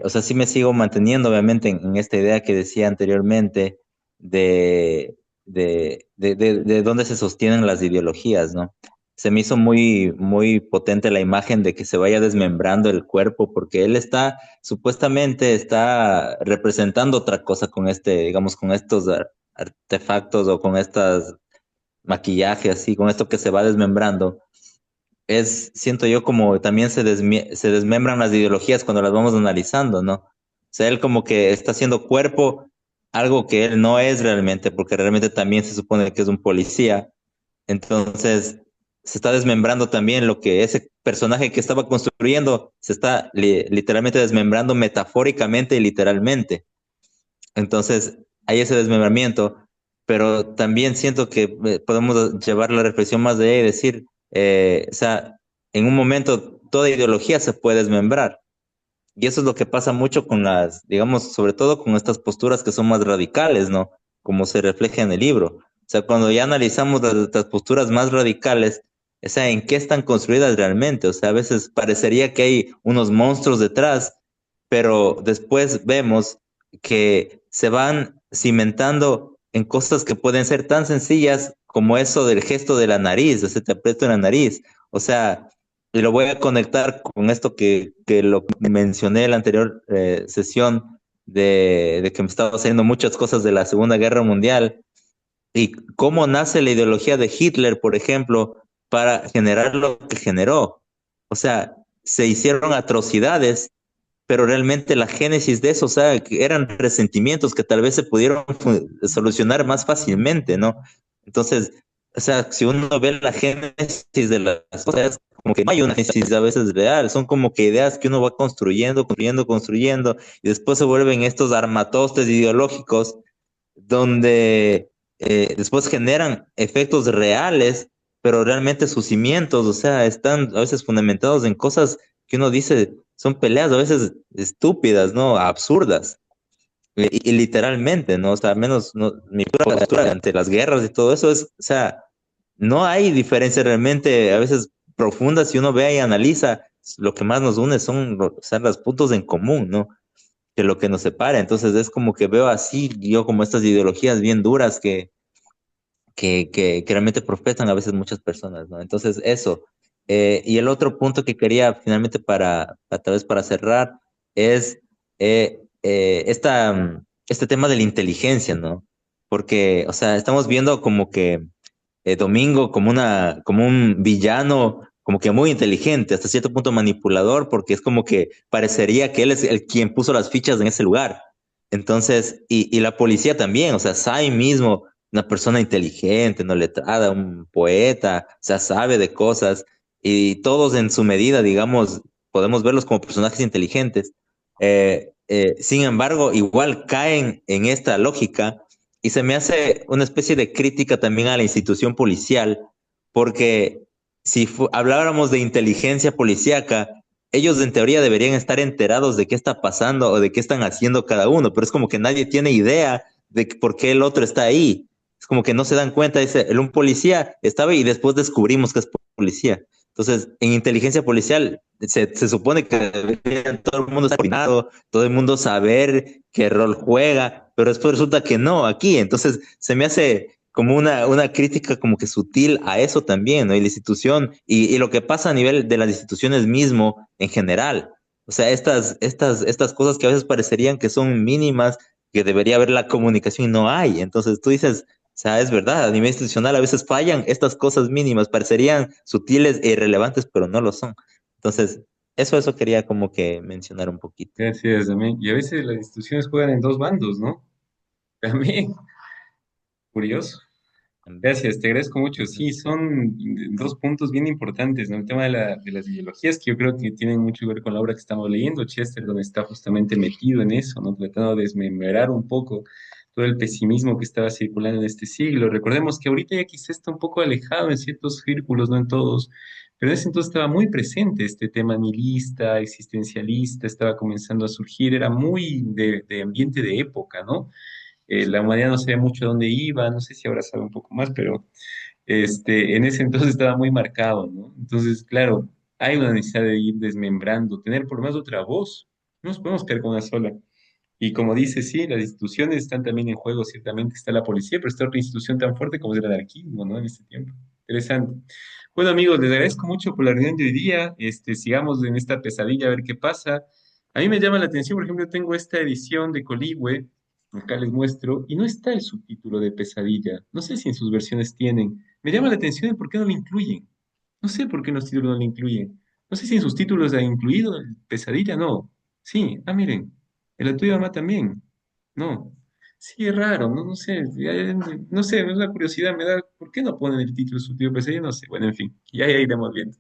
o sea, sí me sigo manteniendo obviamente en esta idea que decía anteriormente de, de dónde se sostienen las ideologías, ¿no? Se me hizo muy potente la imagen de que se vaya desmembrando el cuerpo, porque él supuestamente está representando otra cosa con digamos, con estos artefactos o con estas maquillaje así, con esto que se va desmembrando, siento yo como también se desmembran las ideologías cuando las vamos analizando, ¿no? O sea, él como que está haciendo cuerpo algo que él no es realmente, porque realmente también se supone que es un policía. Entonces, se está desmembrando también lo que ese personaje que estaba construyendo se está literalmente desmembrando metafóricamente y literalmente. Entonces, hay ese desmembramiento, pero también siento que podemos llevar la reflexión más de decir, o sea, en un momento toda ideología se puede desmembrar. Y eso es lo que pasa mucho con digamos, sobre todo con estas posturas que son más radicales, ¿no? Como se refleja en el libro. O sea, cuando ya analizamos las posturas más radicales, o sea, ¿en qué están construidas realmente? O sea, a veces parecería que hay unos monstruos detrás, pero después vemos que se van cimentando en cosas que pueden ser tan sencillas como eso del gesto de la nariz, o sea, te aprieto la nariz. O sea, y lo voy a conectar con esto que lo mencioné en la anterior sesión de que me estaba haciendo muchas cosas de la Segunda Guerra Mundial y cómo nace la ideología de Hitler, por ejemplo, para generar lo que generó. O sea, se hicieron atrocidades, pero realmente la génesis de eso, o sea, que eran resentimientos que tal vez se pudieron solucionar más fácilmente, ¿no? Entonces, o sea, si uno ve la génesis de las cosas, como que no hay una génesis a veces real, son como que ideas que uno va construyendo, y después se vuelven estos armatostes ideológicos donde después generan efectos reales, pero realmente sus cimientos, o sea, están a veces fundamentados en cosas que uno dice son peleas a veces estúpidas, ¿no? Absurdas. Y literalmente, ¿no? O sea, al menos mi pura postura ante las guerras y todo eso o sea, no hay diferencia realmente a veces profundas si uno ve y analiza, lo que más nos une son, o sea, los puntos en común, ¿no? Que lo que nos separa. Entonces es como que veo así, yo como estas ideologías bien duras que realmente profesan a veces muchas personas, ¿no? Entonces eso. Y el otro punto que quería finalmente tal vez para cerrar es este tema de la inteligencia, ¿no? Porque, o sea, estamos viendo como que Domingo como como un villano, como que muy inteligente, hasta cierto punto manipulador, porque es como que parecería que él es el quien puso las fichas en ese lugar. Entonces, y la policía también, o sea, Sai mismo una persona inteligente, no letrada, un poeta, o sea, sabe de cosas y todos en su medida, digamos, podemos verlos como personajes inteligentes. Sin embargo, igual caen en esta lógica y se me hace una especie de crítica también a la institución policial, porque si habláramos de inteligencia policíaca, ellos en teoría deberían estar enterados de qué está pasando o de qué están haciendo cada uno, pero es como que nadie tiene idea de por qué el otro está ahí. Es como que no se dan cuenta, dice, un policía estaba ahí y después descubrimos que es policía. Entonces, en inteligencia policial se supone que todo el mundo está coordinado, todo el mundo saber qué rol juega, pero después resulta que no, aquí. Entonces, se me hace como una crítica como que sutil a eso también, ¿no? Y la institución, y lo que pasa a nivel de las instituciones mismo en general. O sea, estas cosas que a veces parecerían que son mínimas, que debería haber la comunicación y no hay. Entonces tú dices, o sea, es verdad, a nivel institucional a veces fallan estas cosas mínimas, parecerían sutiles e irrelevantes, pero no lo son. Entonces, eso quería como que mencionar un poquito. Gracias, también. Y a veces las instituciones juegan en dos bandos, ¿no? También, curioso. Gracias, te agradezco mucho. Ujú. Sí, son dos puntos bien importantes, ¿no? El tema de las ideologías, que yo creo que tienen mucho que ver con la obra que estamos leyendo, Chester, donde está justamente metido en eso, ¿no? Tratando de desmembrar un poco todo el pesimismo que estaba circulando en este siglo. Recordemos que ahorita ya quizá está un poco alejado en ciertos círculos, no en todos, pero en ese entonces estaba muy presente este tema nihilista, existencialista, estaba comenzando a surgir, era muy de ambiente de época, ¿no? La humanidad no sabía mucho dónde iba, no sé si ahora sabe un poco más, pero en ese entonces estaba muy marcado, ¿no? Entonces, claro, hay una necesidad de ir desmembrando, tener por lo menos otra voz, no nos podemos quedar con una sola. Y como dice, sí, las instituciones están también en juego, ciertamente está la policía, pero está otra institución tan fuerte como es el anarquismo, ¿no? En este tiempo. Interesante. Bueno, amigos, les agradezco mucho por la reunión de hoy día. Sigamos en esta pesadilla a ver qué pasa. A mí me llama la atención, por ejemplo, tengo esta edición de Coligüe, acá les muestro, y no está el subtítulo de pesadilla. No sé si en sus versiones tienen. Me llama la atención el por qué no lo incluyen. No sé por qué en los títulos no lo incluyen. No sé si en sus títulos ha incluido el pesadilla, no. Sí, miren. ¿En la tuya mamá también? No. Sí, es raro, no, no sé, no sé, es una curiosidad, me da, ¿por qué no ponen el título subtítulo? Pues yo no sé, bueno, en fin, ya iremos viendo.